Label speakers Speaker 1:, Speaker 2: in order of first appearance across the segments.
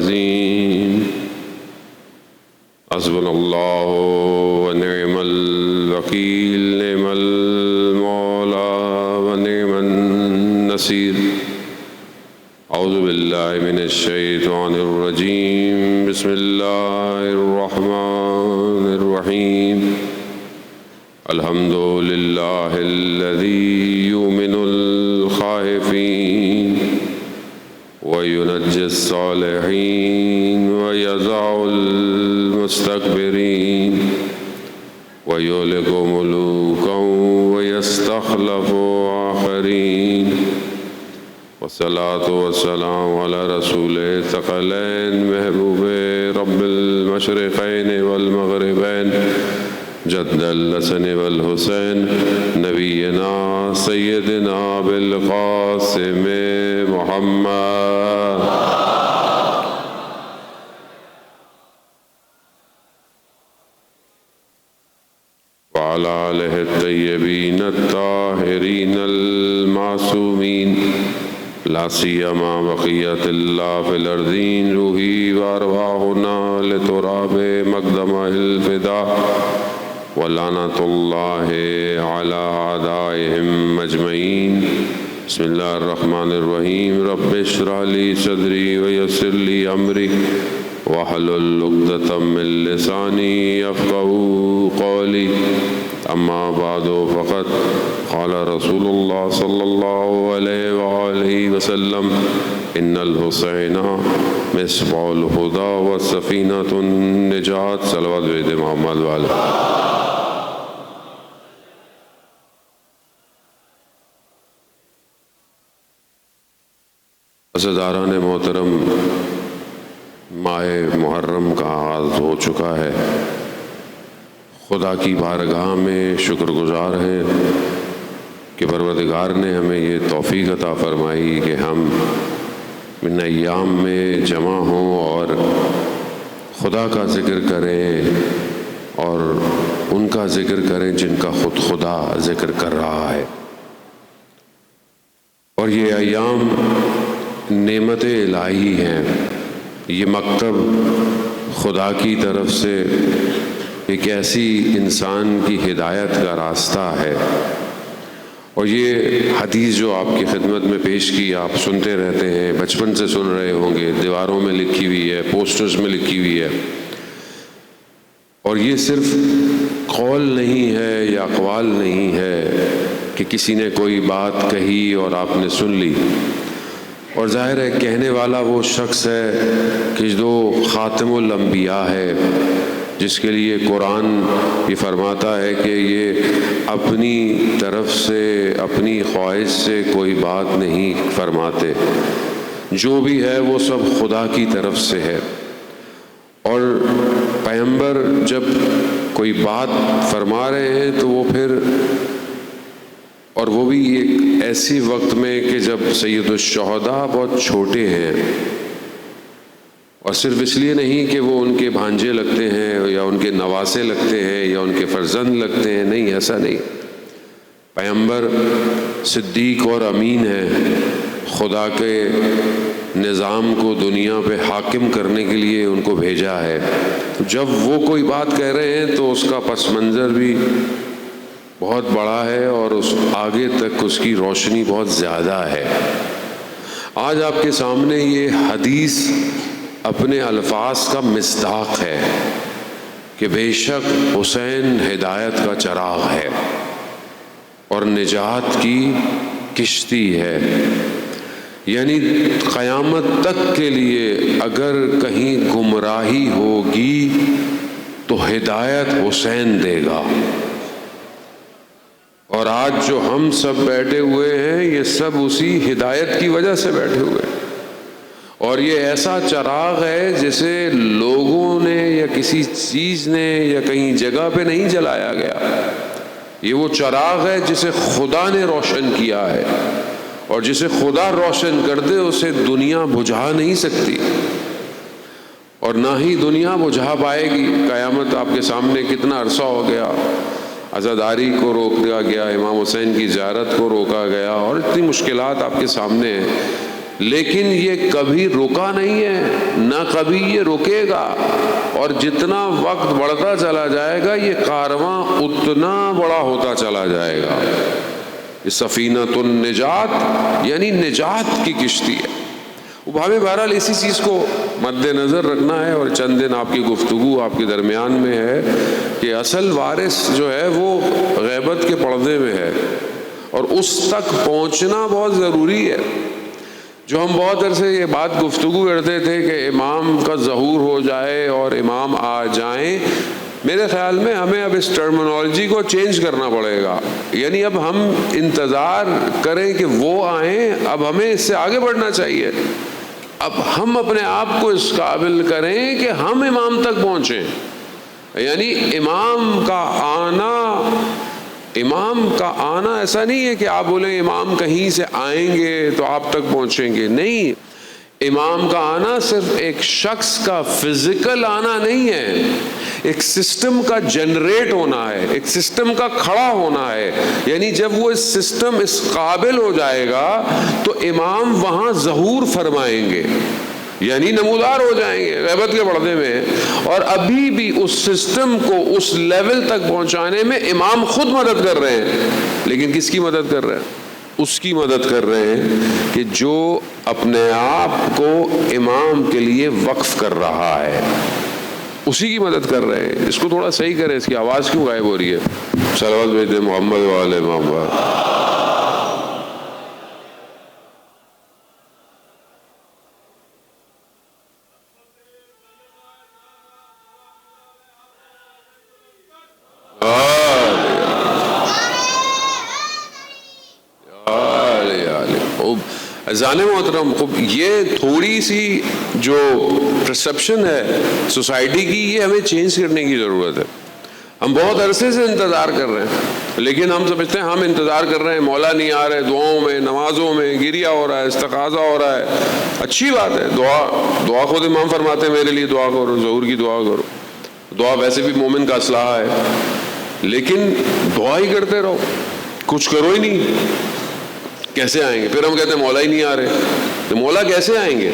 Speaker 1: العظیم حسبنا اللہ ونعم الوکیل نعم المولا ونعم النصیر اعوذ باللہ من الشیطان الرجیم بسم اللہ الرحمن الرحیم الحمد للہ الذی یؤمن الخائفین وینجی الصالحین ویضع المستکبرین ویہلک ملوکا ویستخلف آخرین والصلاة والسلام علی رسول ثقلین محبوب رب المشرقین والمغربین جد الحسن والحسین نبینا سیدنا بالقاسم محمد وعلى آلہ الطیبین الطاہرین المعصومین لا سیما بقیت اللہ فی الارضین روحی وارواحنا لتراب مقدمہ الفدا ولعنۃ اللہ علی اعدائہم اجمعین بسم اللہ الرحمن الرحیم رب اشرح لی صدری ویسر لی امری واحلل عقدۃ من لسانی یفقہوا قولی اما بعد فقد قال رسول اللہ صلی اللہ علیہ وآلہ وسلم ان الحسین مصباح الہدی وسفینۃ النجات صلوات بید محمد والے عزیزان محترم، ماہ محرم کا آغاز ہو چکا ہے۔ خدا کی بارگاہ میں شکر گزار ہیں کہ پروردگار نے ہمیں یہ توفیق عطا فرمائی کہ ہم ان ایام میں جمع ہوں اور خدا کا ذکر کریں اور ان کا ذکر کریں جن کا خود خدا ذکر کر رہا ہے۔ اور یہ ایام نعمت الہی ہیں، یہ مکتب خدا کی طرف سے ایک ایسی انسان کی ہدایت کا راستہ ہے۔ اور یہ حدیث جو آپ کی خدمت میں پیش کی آپ سنتے رہتے ہیں، بچپن سے سن رہے ہوں گے، دیواروں میں لکھی ہوئی ہے، پوسٹرز میں لکھی ہوئی ہے، اور یہ صرف قول نہیں ہے یا اقوال نہیں ہے کہ کسی نے کوئی بات کہی اور آپ نے سن لی، اور ظاہر ہے کہنے والا وہ شخص ہے کہ جو خاتم الانبیاء ہے، جس کے لیے قرآن یہ فرماتا ہے کہ یہ اپنی طرف سے اپنی خواہش سے کوئی بات نہیں فرماتے، جو بھی ہے وہ سب خدا کی طرف سے ہے۔ اور پیغمبر جب کوئی بات فرما رہے ہیں تو وہ پھر، اور وہ بھی ایک ایسی وقت میں کہ جب سید الشہداء بہت چھوٹے ہیں، اور صرف اس لیے نہیں کہ وہ ان کے بھانجے لگتے ہیں یا ان کے نواسے لگتے ہیں یا ان کے فرزند لگتے ہیں، نہیں، ایسا نہیں۔ پیغمبر صدیق اور امین ہے، خدا کے نظام کو دنیا پہ حاکم کرنے کے لیے ان کو بھیجا ہے۔ جب وہ کوئی بات کہہ رہے ہیں تو اس کا پس منظر بھی بہت بڑا ہے اور اس آگے تک اس کی روشنی بہت زیادہ ہے۔ آج آپ کے سامنے یہ حدیث اپنے الفاظ کا مصداق ہے کہ بے شک حسین ہدایت کا چراغ ہے اور نجات کی کشتی ہے، یعنی قیامت تک کے لیے اگر کہیں گمراہی ہوگی تو ہدایت حسین دے گا۔ اور آج جو ہم سب بیٹھے ہوئے ہیں یہ سب اسی ہدایت کی وجہ سے بیٹھے ہوئے ہیں، اور یہ ایسا چراغ ہے جسے لوگوں نے یا کسی چیز نے یا کہیں جگہ پہ نہیں جلایا گیا، یہ وہ چراغ ہے جسے خدا نے روشن کیا ہے، اور جسے خدا روشن کر دے اسے دنیا بجھا نہیں سکتی، اور نہ ہی دنیا بجھا پائے گی۔ قیامت آپ کے سامنے کتنا عرصہ ہو گیا، عزاداری کو روک دیا گیا، امام حسین کی زیارت کو روکا گیا، اور اتنی مشکلات آپ کے سامنے ہیں، لیکن یہ کبھی رکا نہیں ہے، نہ کبھی یہ رکے گا، اور جتنا وقت بڑھتا چلا جائے گا یہ کارواں اتنا بڑا ہوتا چلا جائے گا۔ یہ سفینۃ النجات یعنی نجات کی کشتی ہے۔ اب ہمیں بہرحال اسی چیز کو مد نظر رکھنا ہے، اور چند دن آپ کی گفتگو آپ کے درمیان میں ہے کہ اصل وارث جو ہے وہ غیبت کے پردے میں ہے، اور اس تک پہنچنا بہت ضروری ہے۔ جو ہم بہت عرصے یہ بات گفتگو کرتے تھے کہ امام کا ظہور ہو جائے اور امام آ جائیں، میرے خیال میں ہمیں اب اس ٹرمینالوجی کو چینج کرنا پڑے گا۔ یعنی اب ہم انتظار کریں کہ وہ آئیں، اب ہمیں اس سے آگے بڑھنا چاہیے۔ اب ہم اپنے آپ کو اس قابل کریں کہ ہم امام تک پہنچیں، یعنی امام کا آنا ایسا نہیں ہے کہ آپ بولیں امام کہیں سے آئیں گے تو آپ تک پہنچیں گے، نہیں، امام کا آنا صرف ایک شخص کا فزیکل آنا نہیں ہے، ایک سسٹم کا جنریٹ ہونا ہے، ایک سسٹم کا کھڑا ہونا ہے۔ یعنی جب وہ اس سسٹم اس قابل ہو جائے گا تو امام وہاں ظہور فرمائیں گے، یعنی نمودار ہو جائیں گے غیبت کے پردے میں۔ اور ابھی بھی اس سسٹم کو اس لیول تک پہنچانے میں امام خود مدد کر رہے ہیں، لیکن کس کی مدد کر رہے ہیں؟ اس کی مدد کر رہے ہیں کہ جو اپنے آپ کو امام کے لیے وقف کر رہا ہے، اسی کی مدد کر رہے ہیں۔ اس کو تھوڑا صحیح کریں، اس کی آواز کیوں غائب ہو رہی ہے؟ صلوات بھیج دیں محمد وآل محمد۔ اذان محترم، یہ تھوڑی سی جو پرسپشن ہے سوسائٹی کی، یہ ہمیں چینج کرنے کی ضرورت ہے۔ ہم بہت عرصے سے انتظار کر رہے ہیں، لیکن ہم سمجھتے ہیں ہم انتظار کر رہے ہیں، مولا نہیں آ رہے، دعاؤں میں نمازوں میں گریہ ہو رہا ہے، استغاثہ ہو رہا ہے۔ اچھی بات ہے، دعا خود امام فرماتے ہیں میرے لیے دعا کرو، ظہور کی دعا کرو۔ دعا ویسے بھی مومن کا اسلحہ ہے، لیکن دعا ہی کرتے رہو، کچھ کرو ہی نہیں، کیسے آئیں گے؟ پھر ہم کہتے ہیں مولا ہی نہیں آ رہے، تو مولا کیسے آئیں گے؟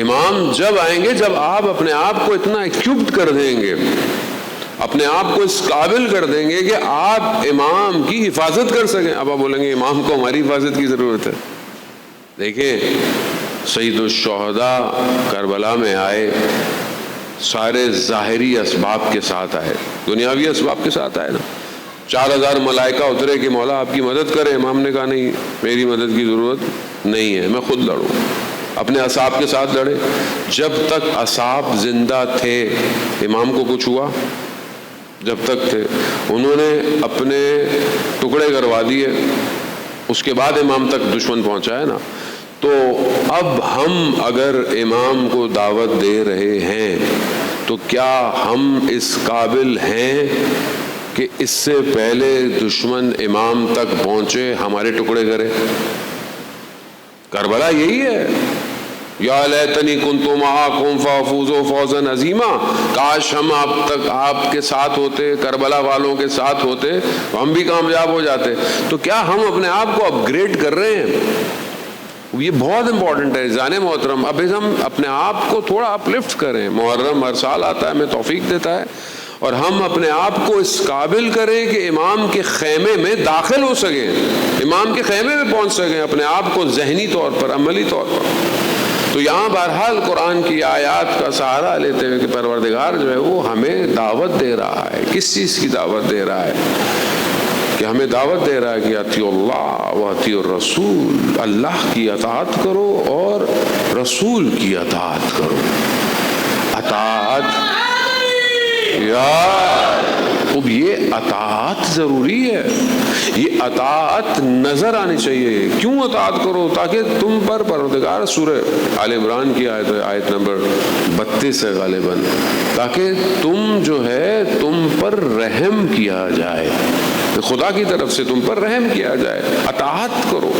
Speaker 1: امام جب آئیں گے جب آپ اپنے آپ کو اتنا ایکوپڈ کر دیں گے، اپنے آپ کو اس قابل کر دیں گے کہ آپ امام کی حفاظت کر سکیں۔ اب آپ بولیں گے امام کو ہماری حفاظت کی ضرورت ہے۔ دیکھیں، سید الشہداء کربلا میں آئے، سارے ظاہری اسباب کے ساتھ آئے، دنیاوی اسباب کے ساتھ آئے نا۔ 4000 ملائکہ اترے کہ مولا آپ کی مدد کریں، امام نے کہا نہیں، میری مدد کی ضرورت نہیں ہے، میں خود لڑوں۔ اپنے اصحاب کے ساتھ لڑے، جب تک اصحاب زندہ تھے امام کو کچھ ہوا؟ جب تک تھے انہوں نے اپنے ٹکڑے کروا دیے، اس کے بعد امام تک دشمن پہنچا ہے نا۔ تو اب ہم اگر امام کو دعوت دے رہے ہیں تو کیا ہم اس قابل ہیں کہ اس سے پہلے دشمن امام تک پہنچے ہمارے ٹکڑے کرے؟ کربلا یہی ہے، یا لیتنی کنت معکم فافوز فوزا عظیما، کاش ہم آپ کے ساتھ ہوتے، کربلا والوں کے ساتھ ہوتے، ہم بھی کامیاب ہو جاتے۔ تو کیا ہم اپنے آپ کو اپ گریڈ کر رہے ہیں؟ یہ بہت امپورٹنٹ ہے جانے محترم۔ اب ہم اپنے آپ کو تھوڑا اپ لفٹ کریں، محرم ہر سال آتا ہے، ہمیں توفیق دیتا ہے، اور ہم اپنے آپ کو اس قابل کریں کہ امام کے خیمے میں داخل ہو سکیں، امام کے خیمے میں پہنچ سکیں، اپنے آپ کو ذہنی طور پر، عملی طور پر۔ تو یہاں بہرحال قرآن کی آیات کا سہارا لیتے ہوئے کہ پروردگار جو ہے وہ ہمیں دعوت دے رہا ہے۔ کس چیز کی دعوت دے رہا ہے؟ کہ ہمیں دعوت دے رہا ہے کہ اطیعوا اللہ و اطیعوا الرسول، اللہ کی اطاعت کرو اور رسول کی اطاعت کرو۔ اطاعت یار، اب یہ اطاعت ضروری ہے، یہ اطاعت نظر آنی چاہیے۔ کیوں اطاعت کرو؟ تاکہ تم پر پروردگار، سورہ آل عمران کی آیت نمبر 32 ہے غالباً، تاکہ تم جو ہے تم پر رحم کیا جائے، خدا کی طرف سے تم پر رحم کیا جائے۔ اطاعت کرو۔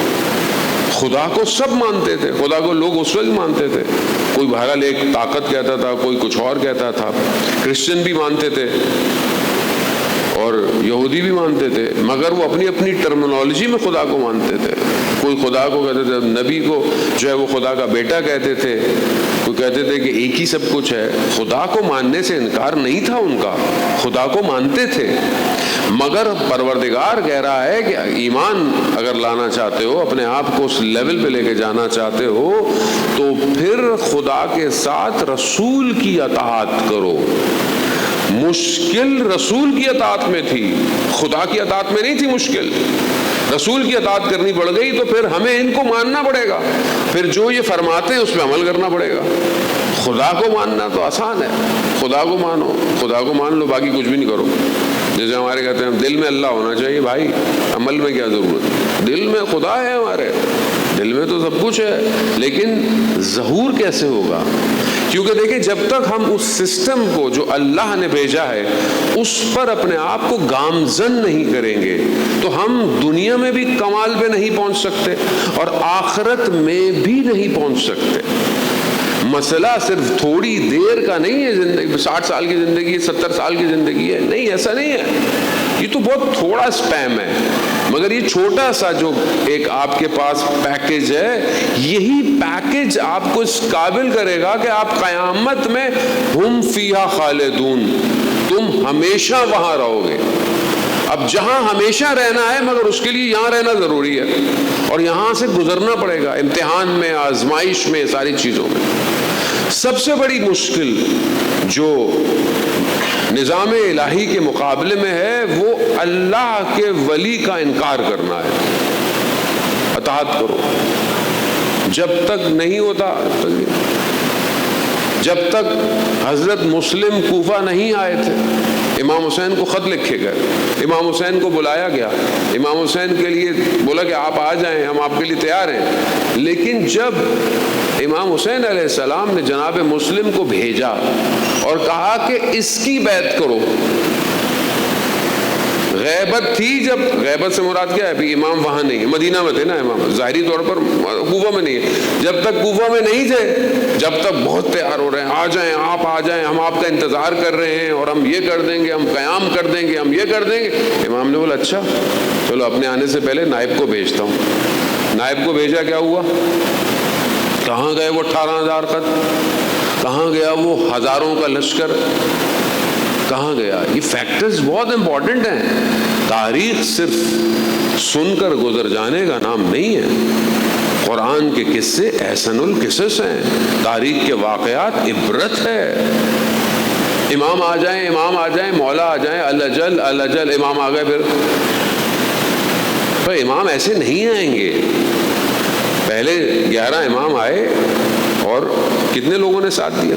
Speaker 1: خدا کو سب مانتے تھے، خدا کو لوگ اس وقت مانتے تھے، کوئی بہرحال ایک طاقت کہتا تھا، کوئی کچھ اور کہتا تھا، کرسچن بھی مانتے تھے اور یہودی بھی مانتے تھے، مگر وہ اپنی اپنی ٹرمینالوجی میں خدا کو مانتے تھے۔ کوئی خدا کو کہتے تھے، نبی کو جو ہے وہ خدا کا بیٹا کہتے تھے، کوئی کہتے تھے کہ ایک ہی سب کچھ ہے۔ خدا کو ماننے سے انکار نہیں تھا ان کا، خدا کو مانتے تھے، مگر پروردگار کہہ رہا ہے کہ ایمان اگر لانا چاہتے ہو، اپنے آپ کو اس لیول پہ لے کے جانا چاہتے ہو، تو پھر خدا کے ساتھ رسول کی اطاعت کرو۔ مشکل رسول کی اطاعت میں تھی، خدا کی اطاعت میں نہیں تھی مشکل۔ رسول کی اطاعت کرنی پڑ گئی تو پھر ہمیں ان کو ماننا پڑے گا، پھر جو یہ فرماتے ہیں اس پہ عمل کرنا پڑے گا۔ خدا کو ماننا تو آسان ہے، خدا کو مانو، خدا کو مان لو، باقی کچھ بھی نہیں کرو۔ جیسے ہمارے کہتے ہیں دل میں اللہ ہونا چاہیے، بھائی عمل میں کیا ضرورت ہے؟ دل میں خدا ہے، ہمارے دل میں تو سب کچھ ہے، لیکن ظہور کیسے ہوگا؟ کیونکہ دیکھیں جب تک ہم اس سسٹم کو جو اللہ نے بھیجا ہے اس پر اپنے آپ کو گامزن نہیں کریں گے تو ہم دنیا میں بھی کمال پہ نہیں پہنچ سکتے اور آخرت میں بھی نہیں پہنچ سکتے۔ مسئلہ صرف تھوڑی دیر کا نہیں ہے، زندگی 60 سال کی زندگی ہے، 70 سال کی زندگی ہے، نہیں، ایسا نہیں ہے۔ یہ تو بہت تھوڑا اسپیم ہے، مگر یہ چھوٹا سا جو ایک آپ کے پاس پیکج ہے، یہی پیکج آپ کو اس قابل کرے گا کہ آپ قیامت میں ہم فیہا خالدون، تم ہمیشہ وہاں رہو گے۔ اب جہاں ہمیشہ رہنا ہے مگر اس کے لیے یہاں رہنا ضروری ہے اور یہاں سے گزرنا پڑے گا، امتحان میں، آزمائش میں، ساری چیزوں میں۔ سب سے بڑی مشکل جو نظام الہی کے مقابلے میں ہے وہ اللہ کے ولی کا انکار کرنا ہے۔ اطاعت کرو، جب تک نہیں ہوتا، جب تک حضرت مسلم کوفہ نہیں آئے تھے، امام حسین کو خط لکھے گئے، امام حسین کو بلایا گیا، امام حسین کے لیے بولا کہ آپ آ جائیں، ہم آپ کے لیے تیار ہیں۔ لیکن جب امام حسین علیہ السلام نے جناب مسلم کو بھیجا اور کہا کہ اس کی بیعت کرو، غیبت تھی، جب غیبت سے مراد کیا ہے؟ ابھی امام وہاں نہیں ہے، مدینہ میں تھے نا امام، ظاہری طور پر کوفہ میں نہیں ہے۔ جب تک کوفہ میں نہیں تھے، جب تک بہت تیار ہو رہے ہیں، آ جائیں، آپ آ جائیں، ہم آپ کا انتظار کر رہے ہیں اور ہم یہ کر دیں گے، ہم قیام کر دیں گے، ہم یہ کر دیں گے۔ امام نے بولا اچھا چلو اپنے آنے سے پہلے نائب کو بھیجتا ہوں۔ نائب کو بھیجا، کیا ہوا؟ کہاں گئے وہ 18,000 خط؟ کہاں گیا وہ ہزاروں کا لشکر؟ کہاں گیا؟ یہ فیکٹرز بہت امپورٹنٹ ہیں۔ تاریخ صرف سن کر گزر جانے کا نام نہیں ہے۔ قرآن کے قصے احسن القصص ہیں، تاریخ کے واقعات عبرت ہے۔ امام آ جائیں، امام آ جائیں، مولا آ جائیں، الجل الجل، امام آ گئے، پھر امام ایسے نہیں آئیں گے۔ پہلے 11 امام آئے اور کتنے لوگوں نے ساتھ دیا؟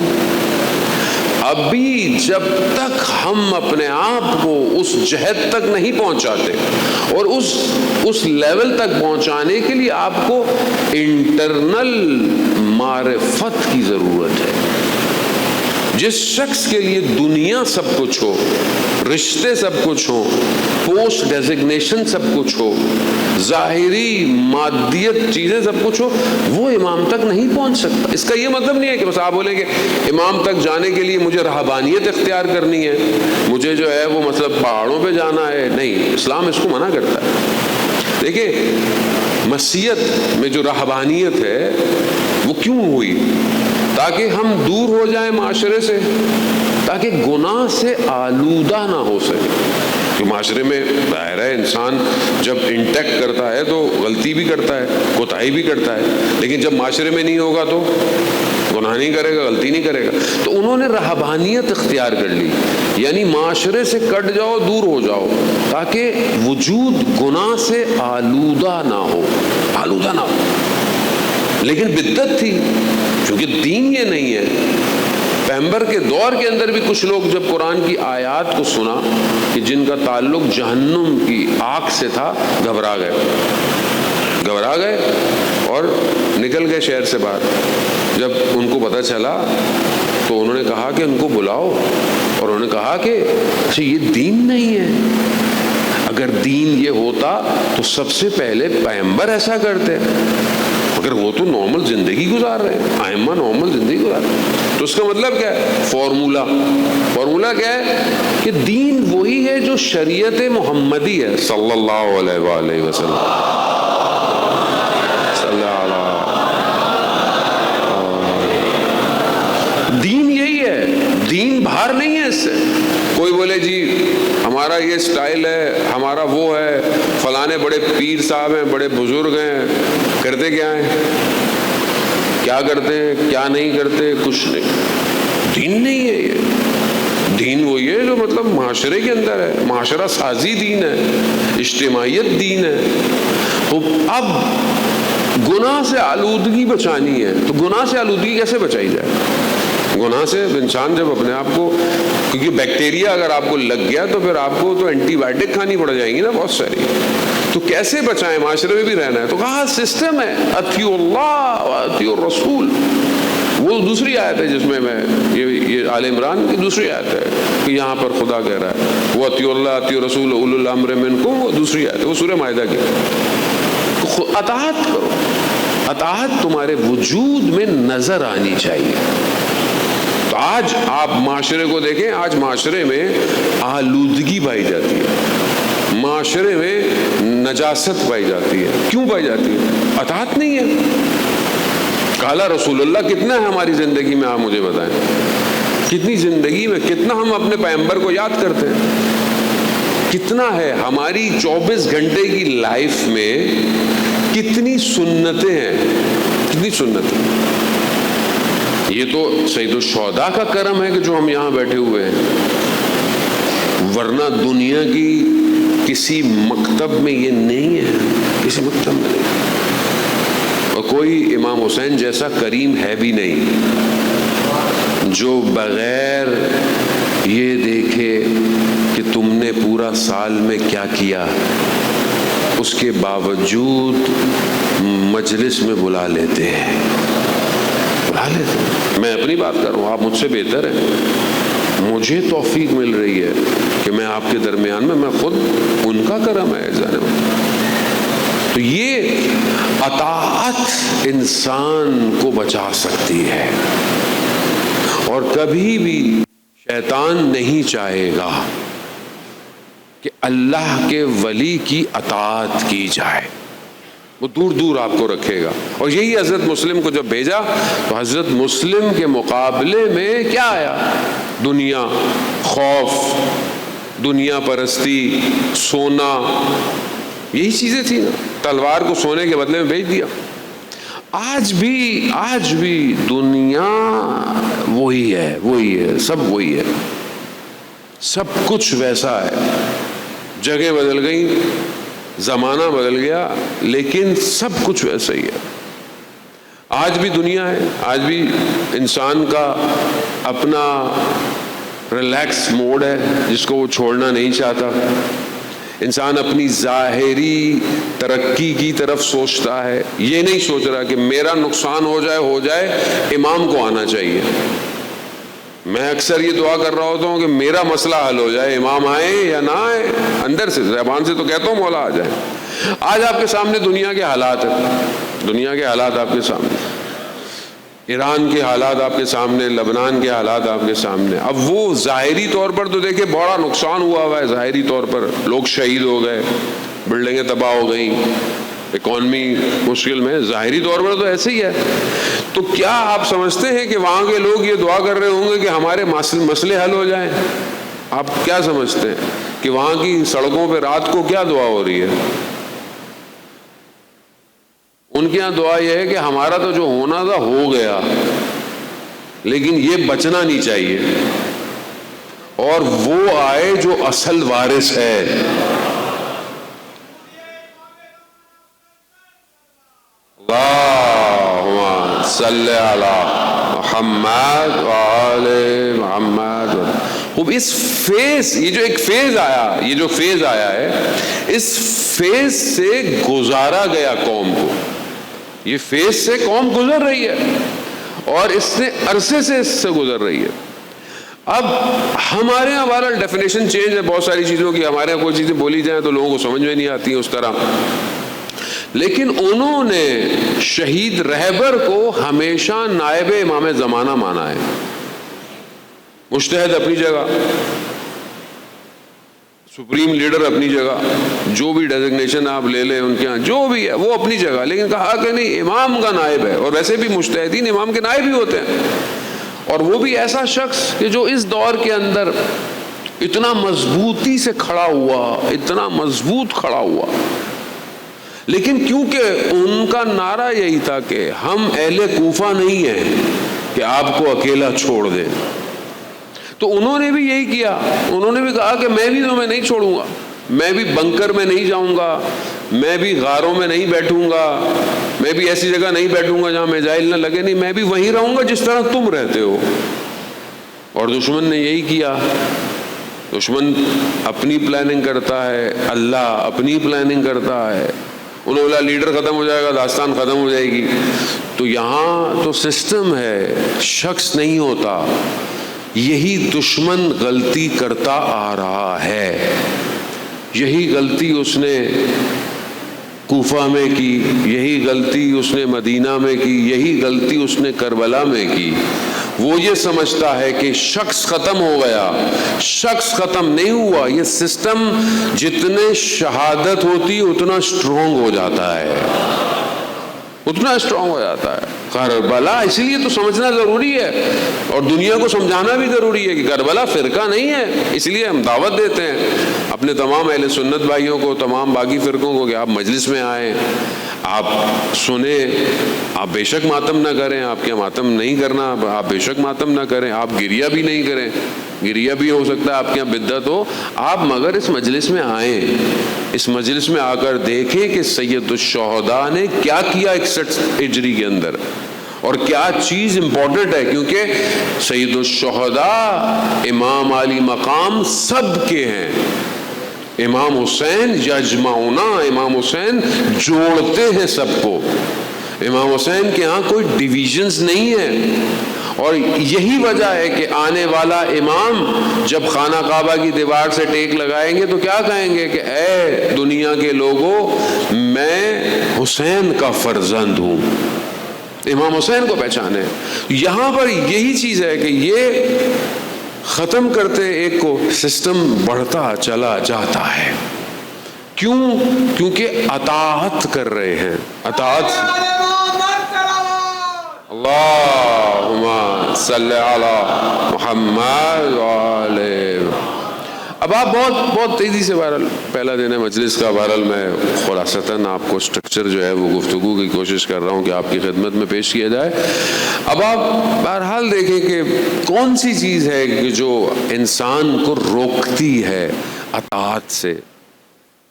Speaker 1: ابھی جب تک ہم اپنے آپ کو اس جہد تک نہیں پہنچاتے اور اس لیول تک پہنچانے کے لیے آپ کو انٹرنل معرفت کی ضرورت ہے۔ جس شخص کے لیے دنیا سب کچھ ہو، رشتے سب کچھ ہو، پوسٹ ڈیزگنیشن سب کچھ ہو، ظاہری مادیت چیزیں سب کچھ ہو، وہ امام تک نہیں پہنچ سکتا۔ اس کا یہ مطلب نہیں ہے کہ بس آپ بولیں کہ امام تک جانے کے لیے مجھے رہبانیت اختیار کرنی ہے، مجھے جو ہے وہ مطلب پہاڑوں پہ جانا ہے۔ نہیں، اسلام اس کو منع کرتا ہے۔ دیکھیں مسیحیت میں جو رہبانیت ہے وہ کیوں ہوئی؟ تاکہ ہم دور ہو جائیں معاشرے سے، تاکہ گناہ سے آلودہ نہ ہو سکے۔ کہ معاشرے میں ظاہر ہے انسان جب انٹیکٹ کرتا ہے تو غلطی بھی کرتا ہے، کوتاہی بھی کرتا ہے، لیکن جب معاشرے میں نہیں ہوگا تو گناہ نہیں کرے گا، غلطی نہیں کرے گا۔ تو انہوں نے رہبانیت اختیار کر لی، یعنی معاشرے سے کٹ جاؤ، دور ہو جاؤ، تاکہ وجود گناہ سے آلودہ نہ ہو، آلودہ نہ ہو۔ لیکن بدعت تھی، کیونکہ دین یہ نہیں ہے۔ پیغمبر کے دور کے اندر بھی کچھ لوگ جب قرآن کی آیات کو سنا کہ جن کا تعلق جہنم کی آگ سے تھا، گھبرا گئے اور نکل گئے شہر سے باہر۔ جب ان کو پتہ چلا تو انہوں نے کہا کہ ان کو بلاؤ، اور انہوں نے کہا کہ اچھا یہ دین نہیں ہے۔ اگر دین یہ ہوتا تو سب سے پہلے پیغمبر ایسا کرتے، مگر وہ تو نارمل زندگی گزار رہے ہیں، ائمہ نارمل زندگی گزار رہے ہیں۔ تو اس کا مطلب کیا ہے؟ فارمولہ کیا ہے؟ کہ دین وہی ہے جو شریعت محمدی ہے صلی اللہ علیہ وآلہ وسلم۔ دین یہی ہے، دین باہر نہیں ہے اس سے۔ کوئی بولے جی ہمارا یہ سٹائل ہے، ہمارا وہ ہے، فلانے بڑے پیر صاحب ہیں، بڑے بزرگ ہیں، کرتے کیا ہیں، کیا کرتے ہیں کیا نہیں کرتے، کچھ نہیں۔ دین نہیں ہے یہ، دین وہ یہ جو مطلب معاشرے کے اندر ہے، معاشرہ سازی دین ہے، اجتماعیت دین ہے۔ تو اب گناہ سے آلودگی بچانی ہے، تو گناہ سے آلودگی کیسے بچائی جائے؟ گناہ سے انسان جب اپنے آپ کو، کیونکہ بیکٹیریا اگر آپ کو لگ گیا تو پھر آپ کو تو اینٹی بائیوٹک کھانی پڑ جائیں گی نا بہت ساری، تو کیسے بچائیں؟ معاشرے میں بھی رہنا ہے، تو کہا سسٹم ہے، اطیعوا اللہ و اطیعوا الرسول۔ وہ دوسری آیت ہے جس میں یہ آل عمران کی دوسری آیت ہے کہ یہاں پر خدا کہہ رہا ہے وہ اطیعوا اللہ اطیعوا الرسول اولو الامر منکم، وہ دوسری آیت ہے، وہ سورہ مائدہ کی۔ تو اطاعت کرو، اطاعت تمہارے وجود میں نظر آنی چاہیے۔ تو آج آپ معاشرے کو دیکھیں، آج معاشرے میں آلودگی پائی جاتی ہے، معاشرے میں نجاست پائی جاتی ہے۔ کیوں پائی جاتی ہے؟ اطاعت نہیں ہے۔ قال رسول اللہ کتنا ہے ہماری زندگی میں؟ آپ مجھے بتائیں، کتنی زندگی میں کتنا ہم اپنے پیغمبر کو یاد کرتے ہیں؟ کتنا ہے ہماری 24 گھنٹے کی لائف میں کتنی سنتیں ہیں، کتنی سنتیں؟ یہ تو سید الشہداء کا کرم ہے کہ جو ہم یہاں بیٹھے ہوئے ہیں، ورنہ دنیا کی کسی مکتب میں یہ نہیں ہے، کسی مکتب میں نہیں، اور کوئی امام حسین جیسا کریم ہے بھی نہیں جو بغیر یہ دیکھے کہ تم نے پورا سال میں کیا کیا اس کے باوجود مجلس میں بلا لیتے ہیں، بلا لیتے ہیں۔ میں اپنی بات کر رہا ہوں، آپ مجھ سے بہتر ہیں، مجھے توفیق مل رہی ہے کہ میں آپ کے درمیان میں خود ان کا کرم ہے جانب۔ تو یہ اطاعت انسان کو بچا سکتی ہے، اور کبھی بھی شیطان نہیں چاہے گا کہ اللہ کے ولی کی اطاعت کی جائے، وہ دور دور آپ کو رکھے گا۔ اور یہی حضرت مسلم کو جب بھیجا تو حضرت مسلم کے مقابلے میں کیا آیا؟ دنیا، خوف، دنیا پرستی، سونا، یہی چیزیں تھیں نا۔ تلوار کو سونے کے بدلے میں بھیج دیا۔ آج بھی دنیا وہی ہے، سب وہی ہے، سب کچھ ویسا ہے، جگہ بدل گئی، زمانہ بدل گیا، لیکن سب کچھ ویسا ہی ہے۔ آج بھی دنیا ہے، آج بھی انسان کا اپنا ریلیکس موڈ ہے جس کو وہ چھوڑنا نہیں چاہتا۔ انسان اپنی ظاہری ترقی کی طرف سوچتا ہے، یہ نہیں سوچ رہا کہ میرا نقصان ہو جائے امام کو آنا چاہیے۔ میں اکثر یہ دعا کر رہا ہوتا ہوں کہ میرا مسئلہ حل ہو جائے، امام آئیں یا نہ آئیں، اندر سے زبان سے تو کہتا ہوں مولا آ جائے۔ آج آپ کے سامنے دنیا کے حالات ہیں، دنیا کے حالات آپ کے سامنے، ایران کے حالات آپ کے سامنے، لبنان کے حالات آپ کے سامنے۔ اب وہ ظاہری طور پر تو دیکھیں بڑا نقصان ہوا ہے، ظاہری طور پر لوگ شہید ہو گئے، بلڈنگیں تباہ ہو گئیں، اکانومی مشکل میں، ظاہری طور پر تو ایسے ہی ہے۔ تو کیا آپ سمجھتے ہیں کہ وہاں کے لوگ یہ دعا کر رہے ہوں گے کہ ہمارے مسئلے حل ہو جائیں؟ آپ کیا سمجھتے ہیں کہ وہاں کی سڑکوں پہ رات کو کیا دعا ہو رہی ہے؟ ان کے یہاں دعا یہ ہے کہ ہمارا تو جو ہونا تھا ہو گیا، لیکن یہ بچنا نہیں چاہیے، اور وہ آئے جو اصل وارث ہے۔ اللہم صلی علی محمد وآل محمد۔ خوب اس فیز، یہ جو ایک فیز آیا، یہ جو فیز آیا ہے، اس فیز سے گزارا گیا قوم کو، یہ فیز سے قوم گزر رہی ہے، اور اس نے عرصے سے اس سے گزر رہی ہے۔ اب ہمارے یہاں ہمارا ڈیفینیشن چینج ہے بہت ساری چیزوں کی، ہمارے یہاں کوئی چیزیں بولی جائیں تو لوگوں کو سمجھ میں نہیں آتی ہیں اس طرح، لیکن انہوں نے شہید رہبر کو ہمیشہ نائب امام زمانہ مانا ہے۔ مجتہد اپنی جگہ، سپریم لیڈر اپنی جگہ، جو بھی ڈیزگنیشن آپ لے لیں ان کے ہاں جو بھی ہے وہ اپنی جگہ، لیکن کہا کہ نہیں، امام کا نائب ہے، اور ویسے بھی مجتہدین امام کے نائب ہی ہوتے ہیں، اور وہ بھی ایسا شخص کہ جو اس دور کے اندر اتنا مضبوطی سے کھڑا ہوا، اتنا مضبوط کھڑا ہوا، لیکن کیونکہ ان کا نعرہ یہی تھا کہ ہم اہل کوفہ نہیں ہیں کہ آپ کو اکیلا چھوڑ دیں، تو انہوں نے بھی یہی کیا. انہوں نے بھی کہا کہ میں بھی تمہیں نہیں چھوڑوں گا، میں بھی بنکر میں نہیں جاؤں گا، میں بھی غاروں میں نہیں بیٹھوں گا، میں بھی ایسی جگہ نہیں بیٹھوں گا جہاں میزائل نہ لگے، نہیں، میں بھی وہیں رہوں گا جس طرح تم رہتے ہو. اور دشمن نے یہی کیا. دشمن اپنی پلاننگ کرتا ہے، اللہ اپنی پلاننگ کرتا ہے. انہوں نے بولا لیڈر ختم ہو جائے گا، داستان ختم ہو جائے گی. تو یہاں تو سسٹم ہے، شخص نہیں ہوتا. یہی دشمن غلطی کرتا آ رہا ہے. یہی غلطی اس نے کوفہ میں کی، یہی غلطی اس نے مدینہ میں کی، یہی غلطی اس نے کربلا میں کی. وہ یہ سمجھتا ہے کہ شخص ختم ہو گیا، شخص ختم نہیں ہوا. یہ سسٹم جتنے شہادت ہوتی اتنا اسٹرانگ ہو جاتا ہے، اتنا اسٹرانگ ہو جاتا ہے. کربلا اسی لیے تو سمجھنا ضروری ہے اور دنیا کو سمجھانا بھی ضروری ہے کہ کربلا فرقہ نہیں ہے. اس لیے ہم دعوت دیتے ہیں اپنے تمام اہل سنت بھائیوں کو، تمام باقی فرقوں کو کہ آپ مجلس میں آئیں، آپ سنیں. آپ بے شک ماتم نہ کریں، آپ کے ماتم نہیں کرنا، آپ بے شک ماتم نہ کریں، آپ گریہ بھی نہیں کریں، گریہ بھی ہو سکتا ہے آپ کے یہاں بدعت ہو، آپ مگر اس مجلس میں آئیں. اس مجلس میں آ کر دیکھیں کہ سید الشہداء نے کیا کیا 61 ہجری کے اندر اور کیا چیز امپورٹنٹ ہے. کیونکہ سید الشہداء امام علی مقام سب کے ہیں. امام حسین یجمعنا، امام حسین جوڑتے ہیں سب کو. امام حسین کے ہاں کوئی ڈیویژنز نہیں ہے. اور یہی وجہ ہے کہ آنے والا امام جب خانہ کعبہ کی دیوار سے ٹیک لگائیں گے تو کیا کہیں گے کہ اے دنیا کے لوگوں، میں حسین کا فرزند ہوں. امام حسین کو پہچانے. یہاں پر یہی چیز ہے کہ یہ ختم کرتے ایک کو سسٹم بڑھتا چلا جاتا ہے. کیوں؟ کیونکہ اطاعت کر رہے ہیں. اطاعت، اللہم صلی علی محمد وعلی. اب آپ بہت تیزی سے بہرحال پہلا دن ہے مجلس کا، بہرحال میں خلاصتاً آپ کو سٹرکچر جو ہے وہ گفتگو کی کوشش کر رہا ہوں کہ آپ کی خدمت میں پیش کیا جائے. اب آپ بہرحال دیکھیں کہ کون سی چیز ہے کہ جو انسان کو روکتی ہے اطاعت سے.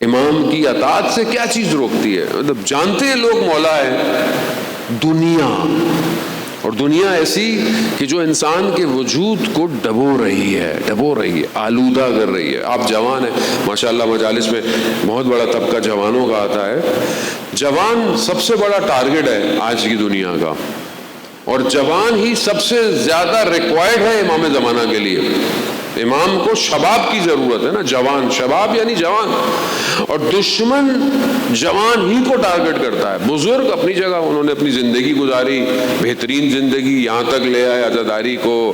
Speaker 1: امام کی اطاعت سے کیا چیز روکتی ہے؟ مطلب جانتے ہیں لوگ مولا ہے دنیا، اور دنیا ایسی کہ جو انسان کے وجود کو ڈبو رہی ہے، آلودہ کر رہی ہے. آپ جوان ہیں ماشاءاللہ، مجالس میں بہت بڑا طبقہ جوانوں کا آتا ہے. جوان سب سے بڑا ٹارگٹ ہے آج کی دنیا کا، اور جوان ہی سب سے زیادہ ریکوائرڈ ہے امام زمانہ کے لیے. امام کو شباب کی ضرورت ہے نا، جوان، شباب یعنی جوان. اور دشمن جوان ہی کو ٹارگٹ کرتا ہے. بزرگ اپنی جگہ انہوں نے اپنی زندگی گزاری، بہترین زندگی، یہاں تک لے آئے عزاداری کو،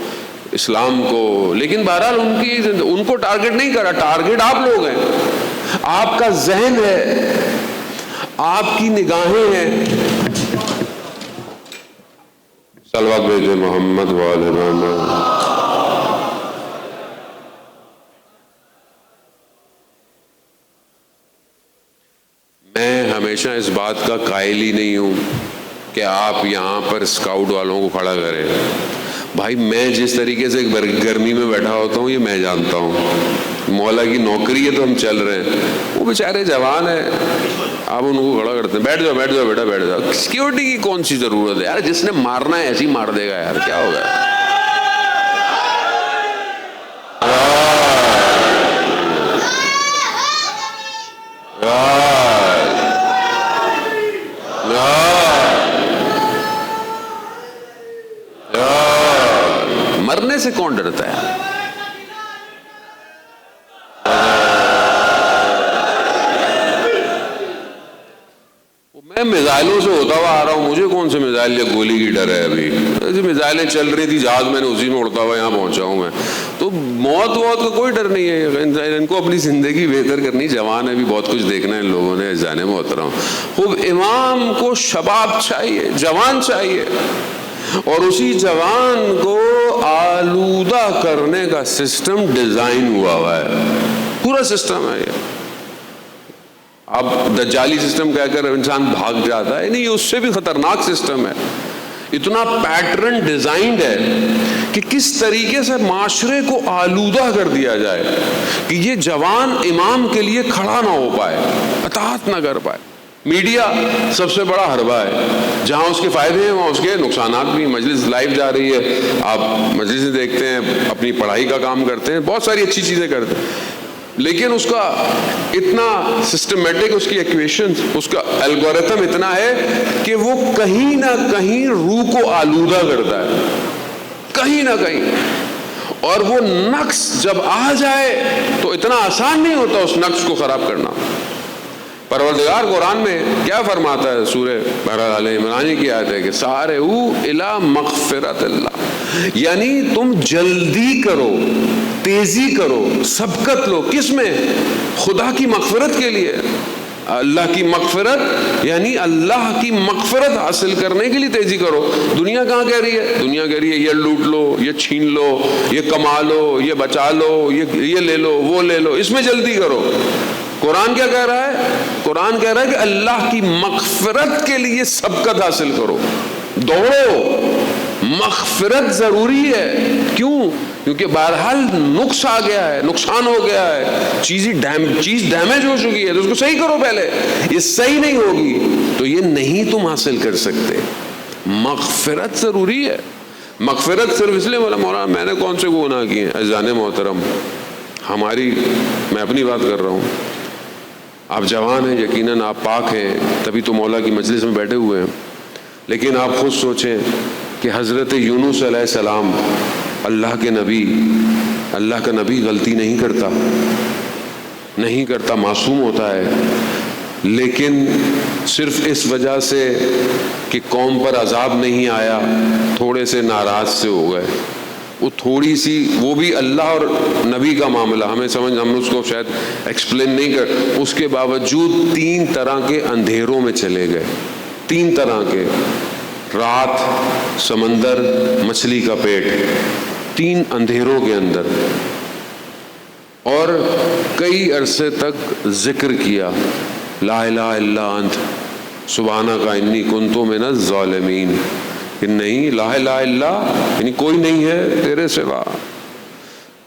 Speaker 1: اسلام کو، لیکن بہرحال ان کو ٹارگٹ نہیں کرا. ٹارگٹ آپ لوگ ہیں، آپ کا ذہن ہے، آپ کی نگاہیں ہیں. صلوات بھیجے محمد والے محمد. میں ہمیشہ اس بات کا قائل ہی نہیں ہوں کہ آپ یہاں پر اسکاؤٹ والوں کو کھڑا کریں. بھائی میں جس طریقے سے گرمی میں بیٹھا ہوتا ہوں یہ میں جانتا ہوں. مولا کی نوکری ہے تو ہم چل رہے ہیں. وہ بیچارے جوان ہیں، آپ ان کو کھڑا کرتے ہیں. بیٹھ جاؤ بیٹا بیٹھ جاؤ. سیکیورٹی کی کون سی ضرورت ہے یار؟ جس نے مارنا ہے ایسے ہی مار دے گا یار، کیا ہوگا. مرنے سے کون ڈرتا ہے؟ میں میزائلوں سے ہوتا ہوا آ رہا ہوں، مجھے کون سے میزائل یا گولی کی ڈر ہے؟ ابھی ایسی میزائلیں چل رہی تھی، جہاز میں نے اسی میں اڑتا ہوا یہاں پہنچا ہوں میں. تو موت کا کوئی ڈر نہیں ہے. ان کو اپنی زندگی بہتر کرنی. جوان ہے بھی بہت کچھ دیکھنا ہے ان لوگوں نے، جانے محترم. خوب امام کو شباب چاہیے، جوان چاہیے، اور اسی جوان کو کا سسٹم ڈیزائن ہوا ہے، پورا سسٹم ہے یہ. اب دجالی سسٹم کہہ کر انسان بھاگ جاتا ہے، نہیں، اس سے بھی خطرناک سسٹم ہے. اتنا پیٹرن ڈیزائنڈ ہے کہ کس طریقے سے معاشرے کو آلودہ کر دیا جائے کہ یہ جوان امام کے لیے کھڑا نہ ہو پائے، اطاعت نہ کر پائے. میڈیا سب سے بڑا حربہ ہے، جہاں اس کے فائدے ہیں وہاں اس کے نقصانات بھی. مجلس لائیو جا رہی ہے، آپ مجلس دیکھتے ہیں، اپنی پڑھائی کا کام کرتے ہیں، بہت ساری اچھی چیزیں کرتے ہیں، لیکن اس کا اتنا سسٹمیٹک، اس کی ایکویشن، اس کا الگورتھم اتنا ہے کہ وہ کہیں نہ کہیں روح کو آلودہ کرتا ہے، کہیں نہ کہیں. اور وہ نقص جب آ جائے تو اتنا آسان نہیں ہوتا اس نقص کو خراب کرنا. پروردگار قرآن میں کیا فرماتا ہے؟ سورہ بہرحال عمران کی آیت ہے کہ سارعوا الی مغفرت اللہ، یعنی تم جلدی کرو، تیزی کرو، سبقت لو. کس میں؟ خدا کی مغفرت کے لیے. اللہ کی مغفرت یعنی اللہ کی مغفرت حاصل کرنے کے لیے تیزی کرو. دنیا کہاں کہہ رہی ہے؟ دنیا کہہ رہی ہے یہ لوٹ لو، یہ چھین لو، یہ کما لو، یہ بچا لو، یہ لے لو، وہ لے لو، اس میں جلدی کرو. قرآن کیا کہہ رہا ہے؟ قرآن کہہ رہا ہے کہ اللہ کی مغفرت کے لیے سبقت حاصل کرو، دوڑو. مغفرت ضروری ہے. کیوں؟ کیونکہ بہرحال نقص آ گیا ہے، نقصان ہو گیا ہے، چیز ڈیمیج ہو چکی ہے، تو اس کو صحیح کرو. پہلے یہ صحیح نہیں ہوگی تو یہ نہیں تم حاصل کر سکتے. مغفرت ضروری ہے. مغفرت صرف اس لیے مولانا میں نے کون سے گناہ کیے ہیں؟ عزیزان محترم، میں اپنی بات کر رہا ہوں. آپ جوان ہیں، یقیناً آپ پاک ہیں، تبھی تو مولا کی مجلس میں بیٹھے ہوئے ہیں. لیکن آپ خود سوچیں کہ حضرت یونس علیہ السلام، اللہ کا نبی غلطی نہیں کرتا، معصوم ہوتا ہے، لیکن صرف اس وجہ سے کہ قوم پر عذاب نہیں آیا تھوڑے سے ناراض سے ہو گئے. وہ تھوڑی سی، وہ بھی اللہ اور نبی کا معاملہ ہم اس کو شاید ایکسپلین نہیں کر. اس کے باوجود 3 طرح کے اندھیروں میں چلے گئے، 3 طرح کے، رات، سمندر، مچھلی کا پیٹ، 3 اندھیروں کے اندر. اور کئی عرصے تک ذکر کیا، لا الہ الا انت سبحانک انی کنت من الظالمین، کہ نہیں، لا الہ الا یعنی کوئی نہیں ہے تیرے سوا،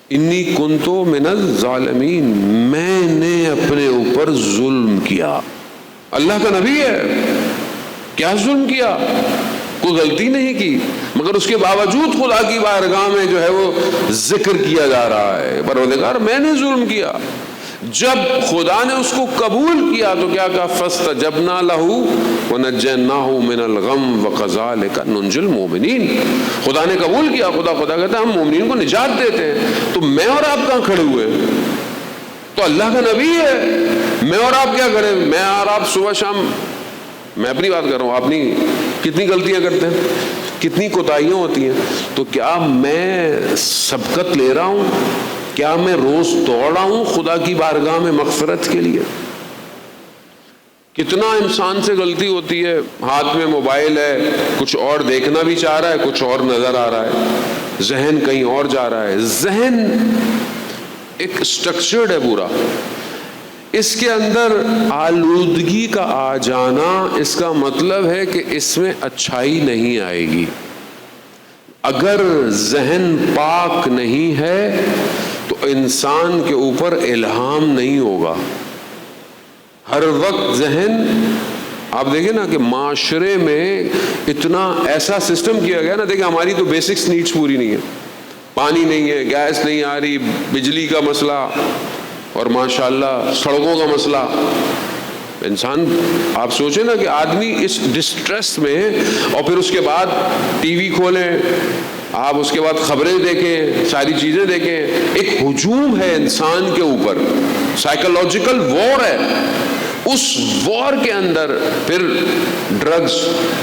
Speaker 1: انی کنت من الظالمین، میں نے اپنے اوپر ظلم کیا. اللہ کا نبی ہے، کیا ظلم کیا؟ کوئی غلطی نہیں کی، مگر اس کے باوجود خدا کی بارگاہ میں جو ہے وہ ذکر کیا جا رہا ہے، پروردگار میں نے ظلم کیا. جب خدا نے اس کو قبول کیا تو کیا کہا؟ فاستجبنا له ونجيناه من الغم وكذلك ننجي المؤمنین. خدا نے قبول کیا. خدا کہتا ہے ہم مومنین کو نجات دیتے ہیں. تو میں اور آپ کہاں کھڑے ہوئے؟ تو اللہ کا نبی ہے، میں اور آپ کیا کریں؟ میں اور آپ صبح شام، میں اپنی بات کر رہا ہوں، اپنی کتنی غلطیاں کرتے ہیں، کتنی کوتاہیاں ہوتی ہیں. تو کیا میں سبقت لے رہا ہوں؟ کیا میں روز دوڑ رہا ہوں خدا کی بارگاہ میں مغفرت کے لیے؟ کتنا انسان سے غلطی ہوتی ہے، ہاتھ میں موبائل ہے، کچھ اور دیکھنا بھی چاہ رہا ہے، کچھ اور نظر آ رہا ہے، ذہن کہیں اور جا رہا ہے. ذہن ایک سٹرکچرڈ ہے پورا، اس کے اندر آلودگی کا آ جانا اس کا مطلب ہے کہ اس میں اچھائی نہیں آئے گی. اگر ذہن پاک نہیں ہے تو انسان کے اوپر الہام نہیں ہوگا. ہر وقت ذہن، آپ دیکھیں نا کہ معاشرے میں اتنا ایسا سسٹم کیا گیا نا، دیکھیں ہماری تو بیسکس نیڈس پوری نہیں ہے، پانی نہیں ہے، گیس نہیں آ رہی، بجلی کا مسئلہ، اور ماشاءاللہ سڑکوں کا مسئلہ. انسان، آپ سوچیں نا کہ آدمی اس ڈسٹریس میں، اور پھر اس کے بعد ٹی وی کھولیں آپ، اس کے بعد خبریں دیکھیں، ساری چیزیں دیکھیں، ایک ہجوم ہے انسان کے اوپر، سائیکولوجیکل وار ہے. اس وار کے اندر پھر ڈرگز،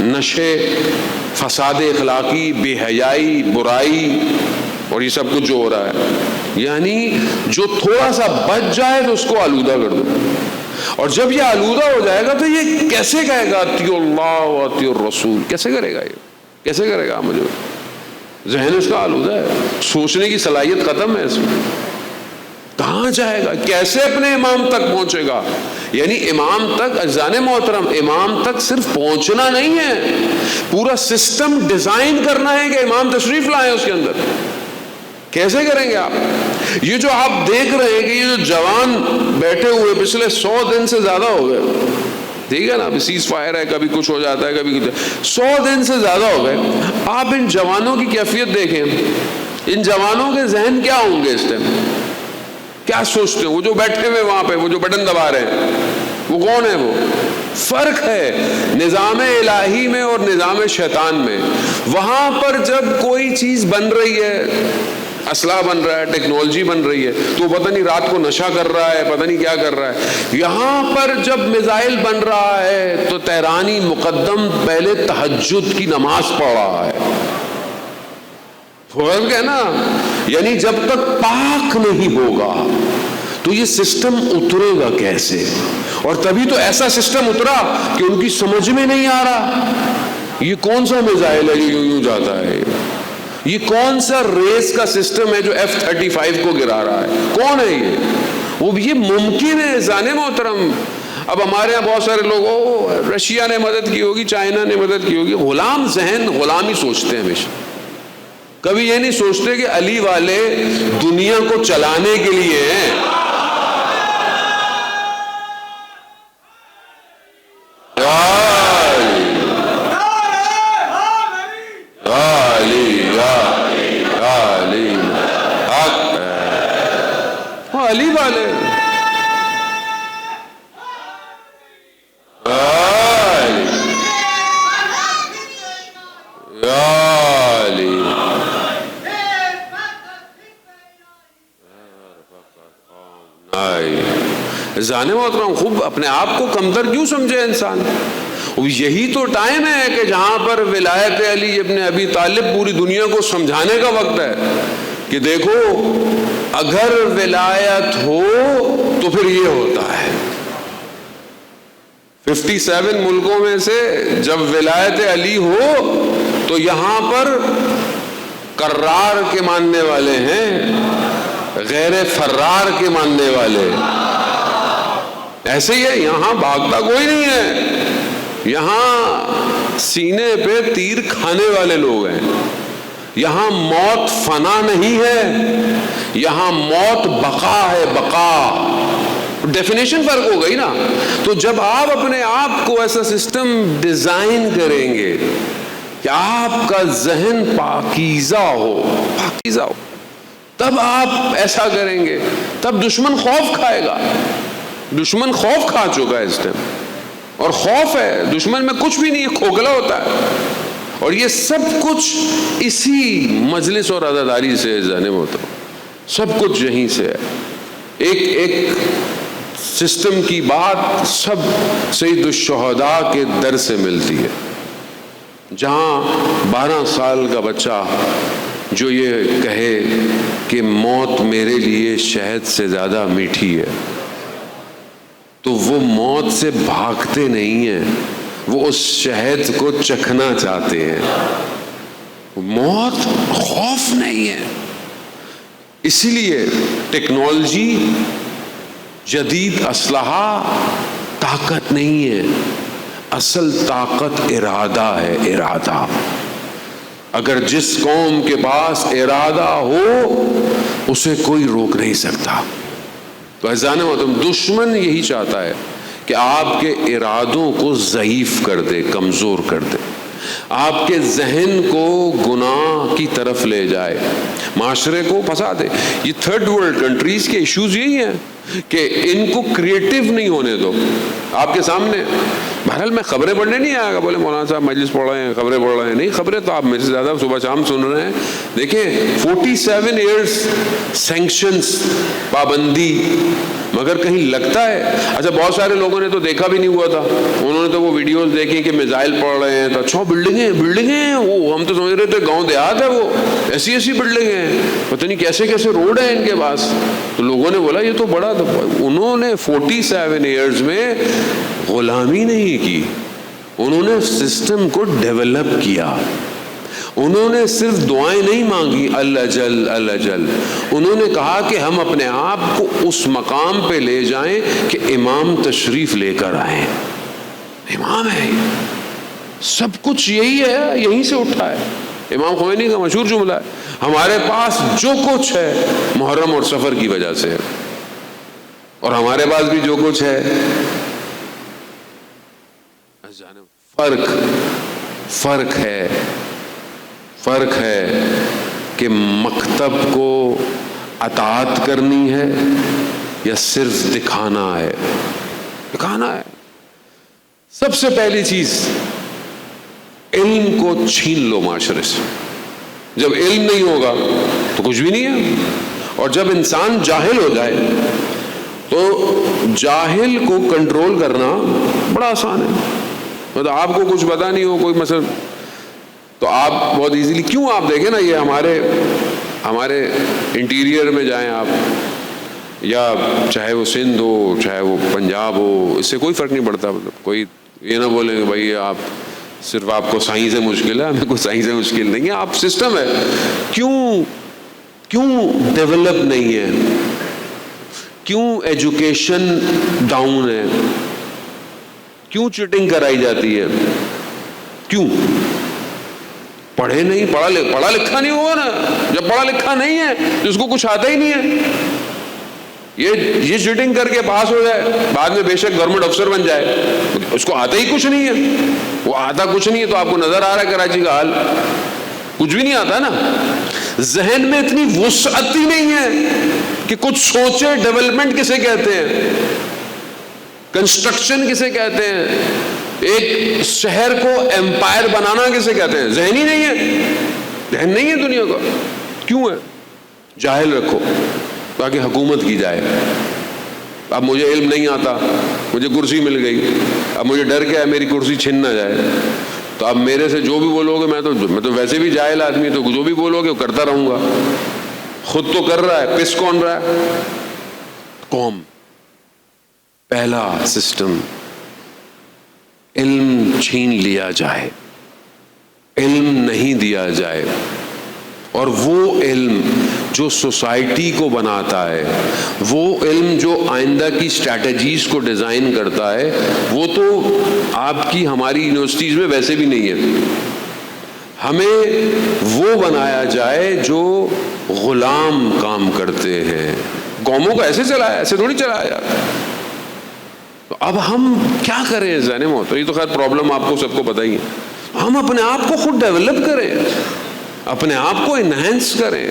Speaker 1: نشے، فساد اخلاقی، بے حیائی، برائی، اور یہ سب کچھ جو ہو رہا ہے. یعنی جو تھوڑا سا بچ جائے تو اس کو آلودہ کر دو. اور جب یہ آلودہ ہو جائے گا تو یہ کیسے کہے گا اطیعوا اللہ و اطیعوا الرسول؟ کیسے کرے گا؟ یہ کیسے کرے گا؟ مجھے ذہن اس کا آلودہ ہے، سوچنے کی صلاحیت ختم ہے اس میں. کہاں جائے گا؟ کیسے اپنے امام تک پہنچے گا؟ یعنی امام تک، اذان محترم، امام تک صرف پہنچنا نہیں ہے، پورا سسٹم ڈیزائن کرنا ہے کہ امام تشریف لائیں اس کے اندر. کیسے کریں گے آپ؟ یہ جو آپ دیکھ رہے ہیں کہ یہ جو جوان بیٹھے ہوئے پچھلے 100 دن سے زیادہ ہو گئے، ٹھیک ہے نا، ابھی سیز فائر ہے، کبھی کچھ ہو جاتا ہے، کبھی کچھ، 100 دن سے زیادہ ہو گئے. آپ ان جوانوں کی کیفیت دیکھیں، ان جوانوں کے ذہن کیا ہوں گے اس ٹائم؟ کیا سوچتے ہیں وہ جو بیٹھے ہوئے وہاں پہ، وہ جو بٹن دبا رہے ہیں، وہ کون ہے؟ وہ فرق ہے نظام الہی میں اور نظام شیطان میں. وہاں پر جب کوئی چیز بن رہی ہے، اسلحہ بن رہا ہے، ٹیکنالوجی بن رہی ہے، تو پتہ نہیں رات کو نشہ کر رہا ہے، پتہ نہیں کیا کر رہا ہے. یہاں پر جب میزائل بن رہا ہے تو تہرانی مقدم پہلے تہجد کی نماز پڑھ رہا ہے. فرق ہے نا. یعنی جب تک پاک نہیں ہوگا تو یہ سسٹم اترے گا کیسے؟ اور تبھی تو ایسا سسٹم اترا کہ ان کی سمجھ میں نہیں آ رہا یہ کون سا میزائل ہے جو یوں جاتا ہے، یہ کون سا ریس کا سسٹم ہے جو F-35 کو گرا رہا ہے، کون ہے یہ؟ وہ یہ ممکن ہے ذہن محترم. اب ہمارے یہاں بہت سارے لوگ، رشیا نے مدد کی ہوگی، چائنا نے مدد کی ہوگی، غلام ذہن غلامی سوچتے ہیں ہمیشہ. کبھی یہ نہیں سوچتے کہ علی والے دنیا کو چلانے کے لیے ہیں. علی والے ذہن محترم، خوب اپنے آپ کو کمتر کیوں سمجھے انسان؟ یہی تو ٹائم ہے کہ جہاں پر ولایت علی ابن ابی طالب پوری دنیا کو سمجھانے کا وقت ہے کہ دیکھو اگر ولایت ہو تو پھر یہ ہوتا ہے. 57 ملکوں میں سے جب ولایت علی ہو تو یہاں پر کرار کے ماننے والے ہیں، غیر فرار کے ماننے والے. ایسے ہی ہے، یہاں بھاگتا کوئی نہیں ہے، یہاں سینے پہ تیر کھانے والے لوگ ہیں. یہاں موت فنا نہیں ہے، یہاں موت بقا ہے، بقا. ڈیفینیشن فرق ہو گئی نا. تو جب آپ اپنے آپ کو ایسا سسٹم ڈیزائن کریں گے کہ آپ کا ذہن پاکیزہ ہو، تب آپ ایسا کریں گے، تب دشمن خوف کھائے گا. دشمن خوف کھا چکا ہے اس ٹائم، اور خوف ہے دشمن میں کچھ بھی نہیں ہے، کھوکھلا ہوتا ہے. اور یہ سب کچھ اسی مجلس اور عزاداری سے ذہن ہوتا، سب کچھ یہیں سے ہے. ایک سسٹم کی بات سب سید الشہداء کے در سے ملتی ہے، جہاں 12 سال کا بچہ جو یہ کہے کہ موت میرے لیے شہد سے زیادہ میٹھی ہے، تو وہ موت سے بھاگتے نہیں ہیں، وہ اس شہد کو چکھنا چاہتے ہیں. موت خوف نہیں ہے. اسی لیے ٹیکنالوجی، جدید اسلحہ طاقت نہیں ہے، اصل طاقت ارادہ ہے. ارادہ، اگر جس قوم کے پاس ارادہ ہو اسے کوئی روک نہیں سکتا. تو اذان محترم، دشمن یہی چاہتا ہے کہ آپ کے ارادوں کو ضعیف کر دے، کمزور کر دے، آپ کے ذہن کو گناہ کی طرف لے جائے، معاشرے کو پھنسا دے. یہ تھرڈ ورلڈ کنٹریز کے ایشوز یہی ہیں کہ ان کو کریٹیو نہیں ہونے دو. آپ کے سامنے بہرحال میں خبریں پڑھنے نہیں آیا گا، بولے مولانا صاحب مجلس پڑھ رہے ہیں، خبریں پڑھ رہے ہیں. نہیں، خبریں تو آپ میرے سے زیادہ صبح شام سن رہے ہیں. دیکھیں 47 ایئرز سینکشنز، پابندی، مگر کہیں لگتا ہے. اچھا، بہت سارے لوگوں نے تو دیکھا بھی نہیں ہوا تھا، انہوں نے تو وہ ویڈیوز دیکھی کہ میزائل پڑ رہے ہیں، تو اچھا بلڈنگیں، وہ ہم تو سمجھ رہے تھے گاؤں دیہات ہے، وہ ایسی بلڈنگیں ہیں، پتہ نہیں کیسے روڈ ہیں ان کے پاس. تو لوگوں نے بولا یہ تو بڑا تھا. انہوں نے 47 ایئرز میں غلامی نہیں کی، انہوں نے سسٹم کو ڈیولپ کیا، انہوں نے صرف دعائیں نہیں مانگی الاجل الاجل، انہوں نے کہا کہ ہم اپنے آپ کو اس مقام پہ لے جائیں کہ امام تشریف لے کر آئیں. امام ہے، سب کچھ یہی ہے، یہیں سے اٹھا ہے. امام خمینی کا مشہور جملہ ہے، ہمارے پاس جو کچھ ہے محرم اور سفر کی وجہ سے ہے، اور ہمارے پاس بھی جو کچھ ہے فرق ہے کہ مکتب کو اطاعت کرنی ہے یا صرف دکھانا ہے. سب سے پہلی چیز، علم کو چھین لو معاشرے سے. جب علم نہیں ہوگا تو کچھ بھی نہیں ہے. اور جب انسان جاہل ہو جائے تو جاہل کو کنٹرول کرنا بڑا آسان ہے. مطلب آپ کو کچھ پتا نہیں ہو کوئی مثلا، تو آپ بہت ایزیلی، کیوں آپ دیکھیں نا، یہ ہمارے انٹیریئر میں جائیں آپ، یا چاہے وہ سندھ ہو چاہے وہ پنجاب ہو، اس سے کوئی فرق نہیں پڑتا. مطلب کوئی یہ نہ بولے کہ بھائی آپ صرف آپ کو سائنس سے مشکل ہے، ہمیں کوئی سائنس سے مشکل نہیں ہے. آپ سسٹم ہے. کیوں ڈیولپ نہیں ہے؟ کیوں ایجوکیشن ڈاؤن ہے؟ کیوں چیٹنگ کرائی جاتی ہے؟ کیوں؟ پڑھا لکھا نہیں ہوا نا. جب پڑھا لکھا نہیں ہے تو اس کو کچھ آتا ہی نہیں ہے. یہ چیٹنگ کر کے پاس ہو جائے، بعد میں بے شک گورنمنٹ افسر بن جائے، اس کو آتا ہی کچھ نہیں ہے. وہ آتا کچھ نہیں ہے تو آپ کو نظر آ رہا ہے کراچی کا حال، کچھ بھی نہیں آتا نا. ذہن میں اتنی وسعت ہی نہیں ہے کہ کچھ سوچے. ڈیولپمنٹ کسے کہتے ہیں؟ کنسٹرکشن کسے کہتے ہیں؟ ایک شہر کو ایمپائر بنانا کسے کہتے ہیں؟ ذہن ہی نہیں ہے. ذہن نہیں ہے دنیا کا. کیوں ہے؟ جاہل رکھو تاکہ حکومت کی جائے. اب مجھے علم نہیں آتا، مجھے کرسی مل گئی، اب مجھے ڈر کیا ہے میری کرسی چھن نہ جائے. تو اب میرے سے جو بھی بولو گے، میں تو ویسے بھی جاہل آدمی، تو جو بھی بولو گے وہ کرتا رہوں گا. خود تو کر رہا ہے، پس کون رہا ہے؟ قوم. پہلا سسٹم، علم چھین لیا جائے، علم نہیں دیا جائے. اور وہ علم جو سوسائٹی کو بناتا ہے، وہ علم جو آئندہ کی اسٹریٹجیز کو ڈیزائن کرتا ہے، وہ تو آپ کی ہماری یونیورسٹیز میں ویسے بھی نہیں ہے. ہمیں وہ بنایا جائے جو غلام کام کرتے ہیں. قوموں کو ایسے چلایا، ایسے تھوڑی چلایا جاتا. تو اب ہم کیا کریں؟ ذہن میں یہ تو خیر پرابلم آپ کو سب کو پتہ ہی ہے. ہم اپنے آپ کو خود ڈیولپ کریں، اپنے آپ کو انہینس کریں.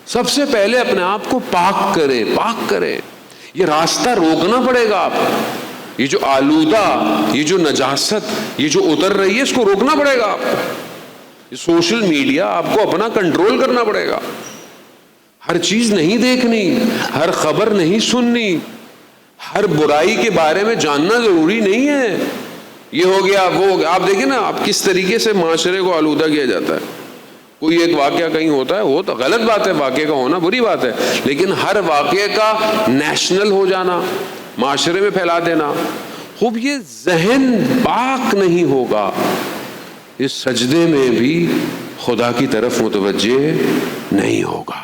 Speaker 1: سب سے پہلے اپنے آپ کو پاک کریں. یہ راستہ روکنا پڑے گا. آپ یہ جو آلودہ، یہ جو نجاست، یہ جو اتر رہی ہے، اس کو روکنا پڑے گا. آپ کو یہ سوشل میڈیا آپ کو اپنا کنٹرول کرنا پڑے گا. ہر چیز نہیں دیکھنی، ہر خبر نہیں سننی، ہر برائی کے بارے میں جاننا ضروری نہیں ہے. یہ ہو گیا، وہ ہو گیا. آپ دیکھیں نا آپ کس طریقے سے معاشرے کو آلودہ کیا جاتا ہے. کوئی ایک واقعہ کہیں ہوتا ہے، وہ تو غلط بات ہے، واقعے کا ہونا بری بات ہے، لیکن ہر واقعے کا نیشنل ہو جانا، معاشرے میں پھیلا دینا، خوب یہ ذہن پاک نہیں ہوگا، اس سجدے میں بھی خدا کی طرف متوجہ نہیں ہوگا.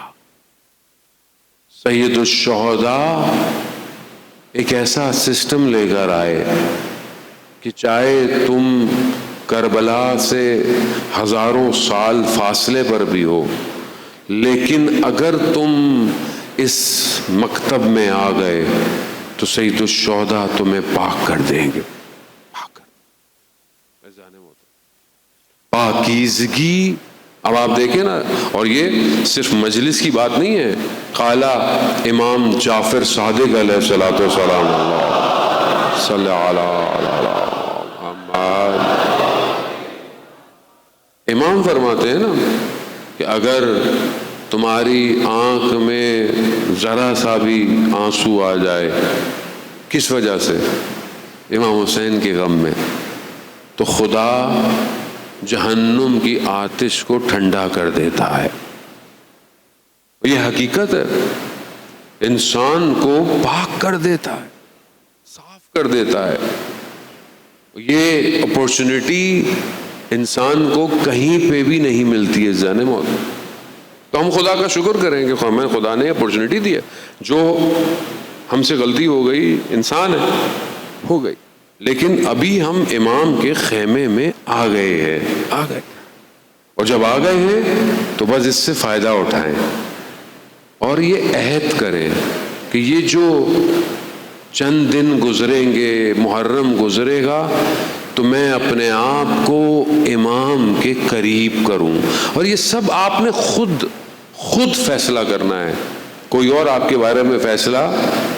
Speaker 1: سید الشہداء ایک ایسا سسٹم لے کر آئے کہ چاہے تم کربلا سے ہزاروں سال فاصلے پر بھی ہو، لیکن اگر تم اس مکتب میں آ گئے تو سید الشہداء تمہیں پاک کر دیں گے. پاکیزگی. اب آپ دیکھیں نا، اور یہ صرف مجلس کی بات نہیں ہے. قالا امام جعفر صادق علیہ الصلوۃ والسلام صلی اللہ امام فرماتے ہیں نا کہ اگر تمہاری آنکھ میں ذرا سا بھی آنسو آ جائے، کس وجہ سے؟ امام حسین کے غم میں، تو خدا جہنم کی آتش کو ٹھنڈا کر دیتا ہے. یہ حقیقت ہے. انسان کو پاک کر دیتا ہے، صاف کر دیتا ہے. یہ اپورچونٹی انسان کو کہیں پہ بھی نہیں ملتی ہے جان موت. تو ہم خدا کا شکر کریں کہ ہمیں خدا نے اپرچونٹی دی ہے. جو ہم سے غلطی ہو گئی، انسان ہے، ہو گئی، لیکن ابھی ہم امام کے خیمے میں آ گئے. اور جب آ گئے ہیں تو بس اس سے فائدہ اٹھائیں اور یہ عہد کریں کہ یہ جو چند دن گزریں گے، محرم گزرے گا، تو میں اپنے آپ کو امام کے قریب کروں. اور یہ سب آپ نے خود فیصلہ کرنا ہے، کوئی اور آپ کے بارے میں فیصلہ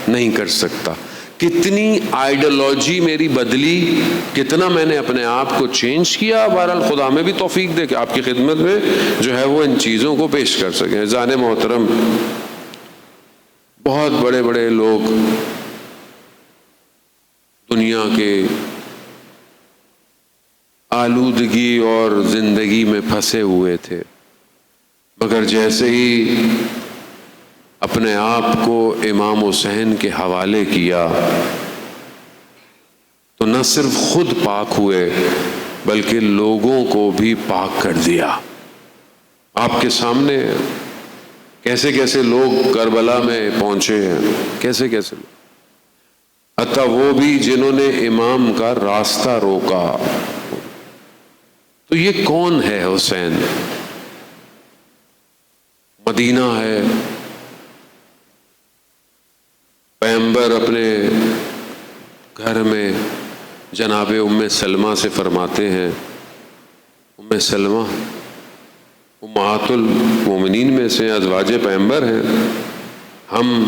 Speaker 1: نہیں کر سکتا. کتنی آئیڈیالوجی میری بدلی، کتنا میں نے اپنے آپ کو چینج کیا. بہرحال خدا میں بھی توفیق دے کہ آپ کی خدمت میں جو ہے وہ ان چیزوں کو پیش کر سکیں. جان محترم، بہت بڑے بڑے لوگ دنیا کے آلودگی اور زندگی میں پھنسے ہوئے تھے، مگر جیسے ہی اپنے آپ کو امام حسین کے حوالے کیا تو نہ صرف خود پاک ہوئے بلکہ لوگوں کو بھی پاک کر دیا. آپ کے سامنے کیسے کیسے لوگ کربلا میں پہنچے ہیں، کیسے کیسے لوگ، حتیٰ وہ بھی جنہوں نے امام کا راستہ روکا. تو یہ کون ہے حسین؟ مدینہ ہے، پیغمبر اپنے گھر میں جناب ام سلمہ سے فرماتے ہیں، ام سلمہ امہات المومنین میں سے ازواج پیغمبر ہیں، ہم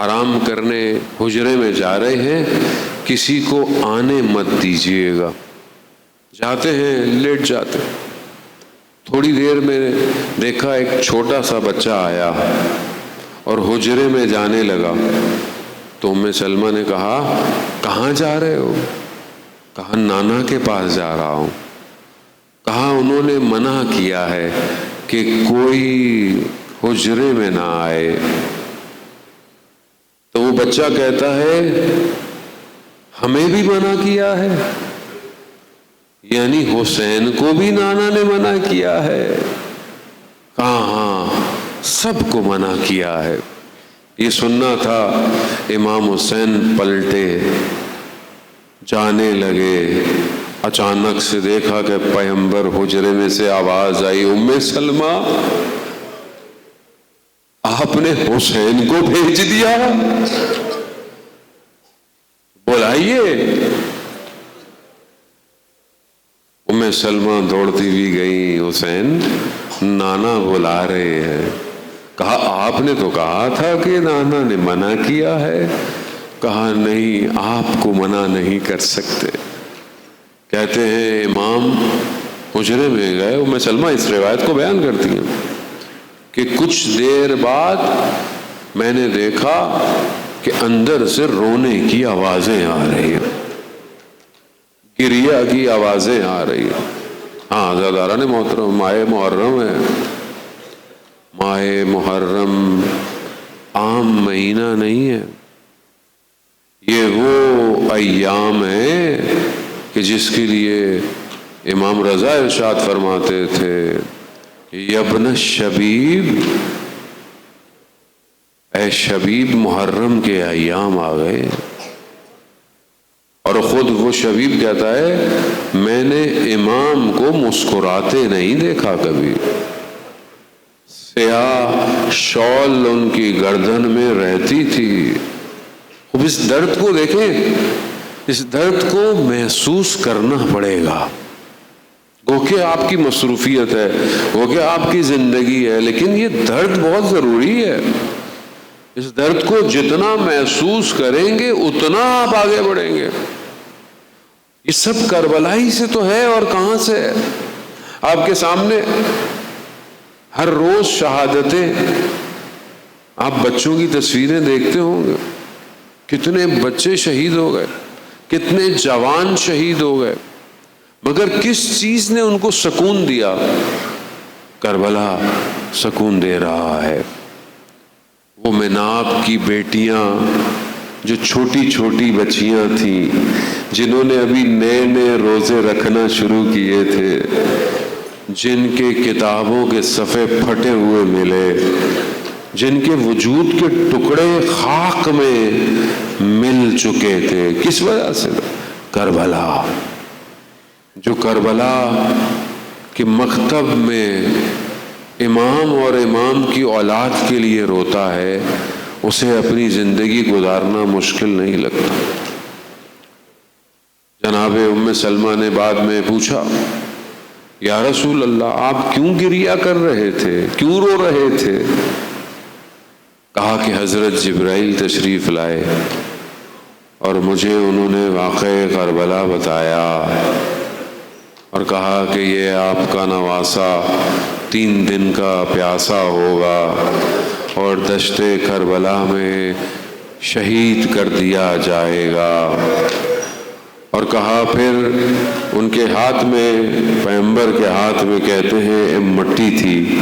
Speaker 1: آرام کرنے حجرے میں جا رہے ہیں، کسی کو آنے مت دیجیے گا. جاتے ہیں، لیٹ جاتے ہیں. تھوڑی دیر میں دیکھا ایک چھوٹا سا بچہ آیا اور حجرے میں جانے لگا. تو ام سلمہ نے کہا، کہاں جا رہے ہو؟ کہا نانا کے پاس جا رہا ہوں. کہا انہوں نے منع کیا ہے کہ کوئی حجرے میں نہ آئے. تو وہ بچہ کہتا ہے، ہمیں بھی منع کیا ہے؟ یعنی حسین کو بھی نانا نے منع کیا ہے؟ کہا ہاں، سب کو منع کیا ہے. یہ سننا تھا. امام حسین پلٹے، جانے لگے. اچانک سے دیکھا کہ پیغمبر حجرے میں سے آواز آئی، ام سلمہ آپ نے حسین کو بھیج دیا، بلائیے. ام سلمہ دوڑتی بھی گئی، حسین نانا بلا رہے ہیں. کہا آپ نے تو کہا تھا کہ نانا نے منع کیا ہے. کہا نہیں، آپ کو منع نہیں کر سکتے. کہتے ہیں امام حجرے میں گئے. ام سلمہ اس روایت کو بیان کرتی ہیں کہ کچھ دیر بعد میں نے دیکھا کہ اندر سے رونے کی آوازیں آ رہی ہیں، گریہ کی آوازیں آ رہی ہیں. ہاں عزیزان محترم، ماہ محرم ہے. ماہ محرم عام مہینہ نہیں ہے. یہ وہ ایام ہیں کہ جس کے لیے امام رضا ارشاد فرماتے تھے، یبن شبیب، اے شبیب محرم کے ایام آ گئے. اور خود وہ شبیب کہتا ہے، میں نے امام کو مسکراتے نہیں دیکھا کبھی. سیاہ شال ان کی گردن میں رہتی تھی. اب اس درد کو دیکھیں، اس درد کو محسوس کرنا پڑے گا. وہ کہ آپ کی مصروفیت ہے، وہ کہ آپ کی زندگی ہے، لیکن یہ درد بہت ضروری ہے. اس درد کو جتنا محسوس کریں گے اتنا آپ آگے بڑھیں گے. یہ سب کربلا ہی سے تو ہے، اور کہاں سے ہے؟ آپ کے سامنے ہر روز شہادتیں، آپ بچوں کی تصویریں دیکھتے ہوں گے، کتنے بچے شہید ہو گئے، کتنے جوان شہید ہو گئے، مگر کس چیز نے ان کو سکون دیا؟ کربلا سکون دے رہا ہے. وہ مناب کی بیٹیاں جو چھوٹی چھوٹی بچیاں تھیں جنہوں نے ابھی نئے نئے روزے رکھنا شروع کیے تھے، جن کے کتابوں کے صفحے پھٹے ہوئے ملے، جن کے وجود کے ٹکڑے خاک میں مل چکے تھے، کس وجہ سے؟ کربلا۔ جو کربلا کے مکتب میں امام اور امام کی اولاد کے لیے روتا ہے، اسے اپنی زندگی گزارنا مشکل نہیں لگتا۔ جناب ام سلمہ نے بعد میں پوچھا، یا رسول اللہ آپ کیوں گریہ کر رہے تھے، کیوں رو رہے تھے؟ کہا کہ حضرت جبرائیل تشریف لائے اور مجھے انہوں نے واقعہ کربلا بتایا اور کہا کہ یہ آپ کا نواسہ 3 دن کا پیاسا ہوگا اور دشت کربلا میں شہید کر دیا جائے گا۔ اور کہا پھر ان کے ہاتھ میں، پیغمبر کے ہاتھ میں کہتے ہیں مٹی تھی۔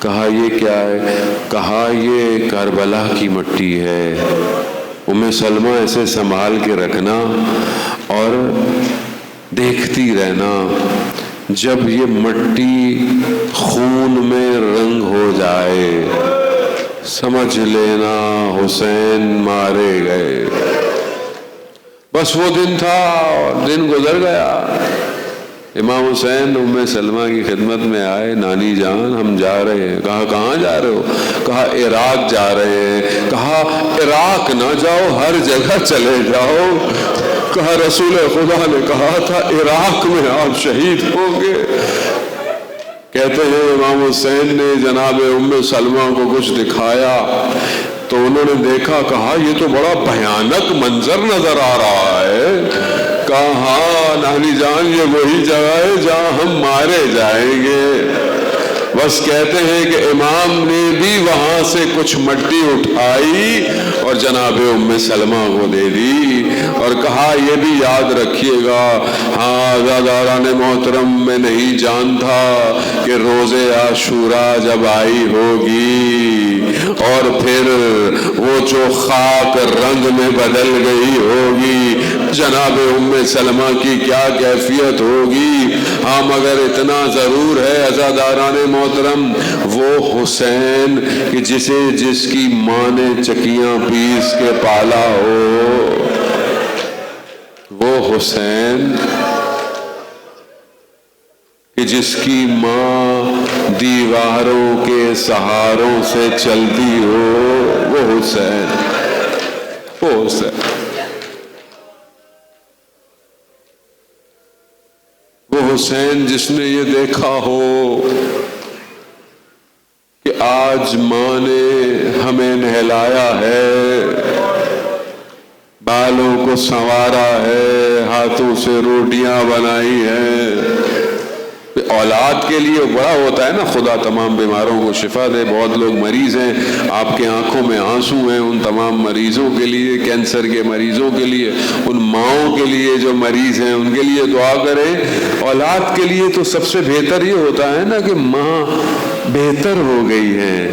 Speaker 1: کہا یہ کیا ہے؟ کہا یہ کربلا کی مٹی ہے۔ ام سلمہ ایسے سنبھال کے رکھنا اور دیکھتی رہنا، جب یہ مٹی خون میں رنگ ہو جائے سمجھ لینا حسین مارے گئے۔ بس وہ دن تھا اور دن گزر گیا۔ امام حسین ام سلمہ کی خدمت میں آئے، نانی جان ہم جا رہے ہیں۔ کہا کہاں جا رہے ہو؟ کہا عراق جا رہے ہیں۔ کہا عراق نہ جاؤ، ہر جگہ چلے جاؤ۔ کہا رسول خدا نے کہا تھا عراق میں آپ شہید ہوں گے۔ کہتے ہیں امام حسین نے جناب ام سلمہ کو کچھ دکھایا تو انہوں نے دیکھا، کہا یہ تو بڑا بھیانک منظر نظر آ رہا ہے۔ کہا ہاں نانی جان یہ وہی جگہ ہے جہاں ہم مارے جائیں گے۔ بس کہتے ہیں کہ امام نے بھی وہاں سے کچھ مٹی اٹھائی اور جناب ام سلمہ کو دے دی اور کہا یہ بھی یاد رکھیے گا، ہاں عزاداران محترم میں نہیں جانتا کہ روز عاشوراء جب آئی ہوگی اور پھر وہ جو خاک رنگ میں بدل گئی ہوگی جناب ام سلمہ کی کیا کیفیت ہوگی۔ ہاں مگر اتنا ضرور ہے عزاداران محترم، وہ حسین کہ جس کی ماں نے چکیاں پیس کے پالا ہو، وہ حسین کہ جس کی ماں دیواروں کے سہاروں سے چلتی ہو، وہ حسین، وہ حسین، وہ حسین جس نے یہ دیکھا ہو کہ آج ماں نے ہمیں نہلایا ہے، بالوں کو سنوارا ہے، ہاتھوں سے روٹیاں بنائی ہیں۔ اولاد کے لیے بڑا ہوتا ہے نا، خدا تمام بیماروں کو شفا دے۔ بہت لوگ مریض ہیں، آپ کے آنکھوں میں آنسو ہیں، ان تمام مریضوں کے لیے، کینسر کے مریضوں کے لیے، ان ماؤں کے لیے جو مریض ہیں ان کے لیے دعا کریں۔ اولاد کے لیے تو سب سے بہتر یہ ہوتا ہے نا کہ ماں بہتر ہو گئی ہے۔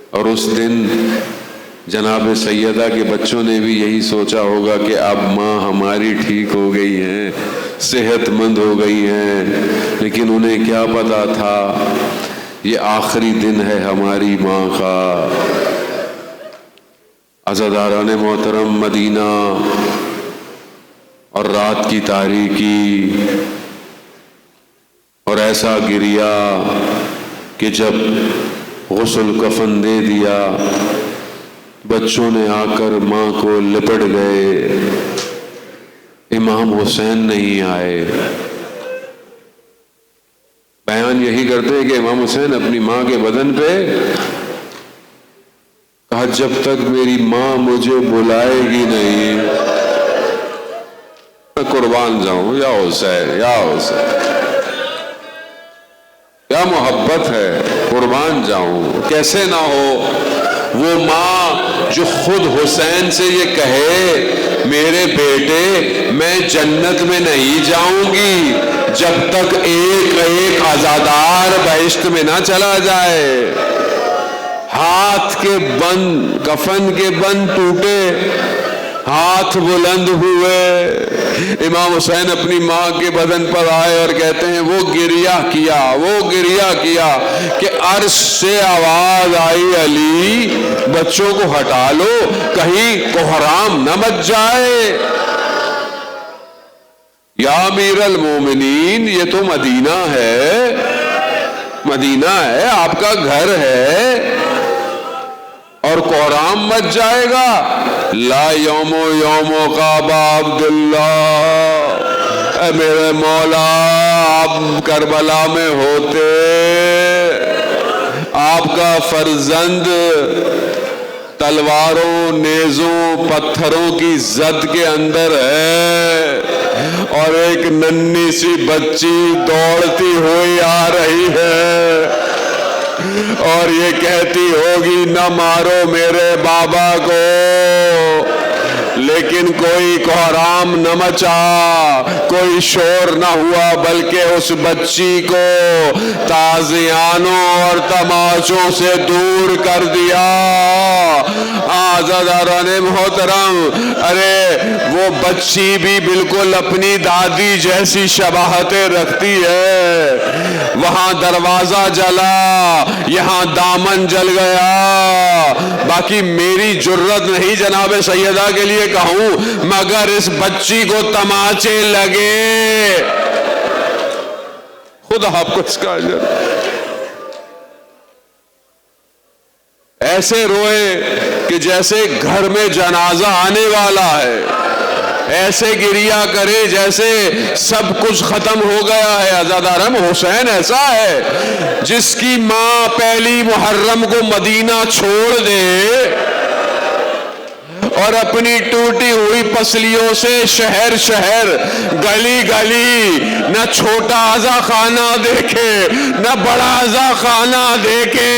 Speaker 1: اور اس دن جناب سیدہ کے بچوں نے بھی یہی سوچا ہوگا کہ اب ماں ہماری ٹھیک ہو گئی ہیں، صحت مند ہو گئی ہیں، لیکن انہیں کیا پتا تھا یہ آخری دن ہے ہماری ماں کا۔ عزاداران محترم، مدینہ اور رات کی تاریکی اور ایسا گریا کہ جب غسل کفن دے دیا بچوں نے آ کر ماں کو لپٹ گئے، امام حسین نہیں آئے۔ بیان یہی کرتے ہیں کہ امام حسین اپنی ماں کے بدن پہ کہا جب تک میری ماں مجھے بلائے گی نہیں میں قربان جاؤں۔ یا حسین، یا حسین، کیا محبت ہے، قربان جاؤں۔ کیسے نہ ہو وہ ماں جو خود حسین سے یہ کہے میرے بیٹے میں جنت میں نہیں جاؤں گی جب تک ایک ایک عزادار بہشت میں نہ چلا جائے۔ ہاتھ کے بند، کفن کے بند ٹوٹے، ہاتھ بلند ہوئے، امام حسین اپنی ماں کے بدن پر آئے اور کہتے ہیں وہ گریہ کیا کہ عرش سے آواز آئی علی بچوں کو ہٹا لو کہیں کوہرام نہ مچ جائے۔ یا امیر المومنین، یہ تو مدینہ ہے، آپ کا گھر ہے اور کوہرام مچ جائے گا۔ لا یوم کا عبداللہ، اے میرے مولا آپ کربلا میں ہوتے، آپ کا فرزند تلواروں، نیزوں، پتھروں کی زد کے اندر ہے اور ایک ننھی سی بچی دوڑتی ہوئی آ رہی ہے اور یہ کہتی ہوگی نہ مارو میرے بابا کو، لیکن کوئی کوہرام نہ مچا، کوئی شور نہ ہوا، بلکہ اس بچی کو تازیانوں اور تماشوں سے دور کر دیا۔ عزیزان محترم، ارے وہ بچی بھی بالکل اپنی دادی جیسی شباہتیں رکھتی ہے۔ وہاں دروازہ جلا، یہاں دامن جل گیا، باقی میری جرت نہیں جناب سیدہ کے لیے کہوں، مگر اس بچی کو تماچے لگے۔ خدا آپ کو اس کا اجر۔ ایسے روئے کہ جیسے گھر میں جنازہ آنے والا ہے، ایسے گریہ کرے جیسے سب کچھ ختم ہو گیا ہے۔ عزادارم حسین ایسا ہے جس کی ماں پہلی محرم کو مدینہ چھوڑ دے اور اپنی ٹوٹی ہوئی پسلیوں سے شہر شہر، گلی گلی، نہ چھوٹا عزا خانہ دیکھے نہ بڑا عزا خانہ دیکھے،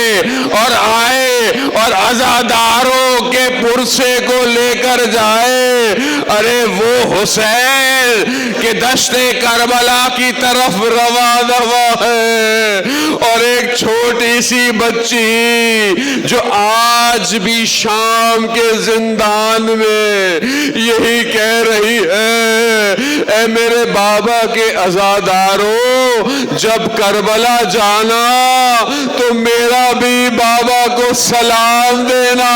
Speaker 1: اور آئے اور عزاداروں کے پرسے کو لے کر جائے۔ ارے وہ حسین کہ دشت کربلا کی طرف رواں ہے، اور ایک چھوٹی سی بچی جو آج بھی شام کے زندان میں یہی کہہ رہی ہے، اے میرے بابا کے عزاداروں، جب کربلا جانا تو میرا بھی بابا کو سلام دینا۔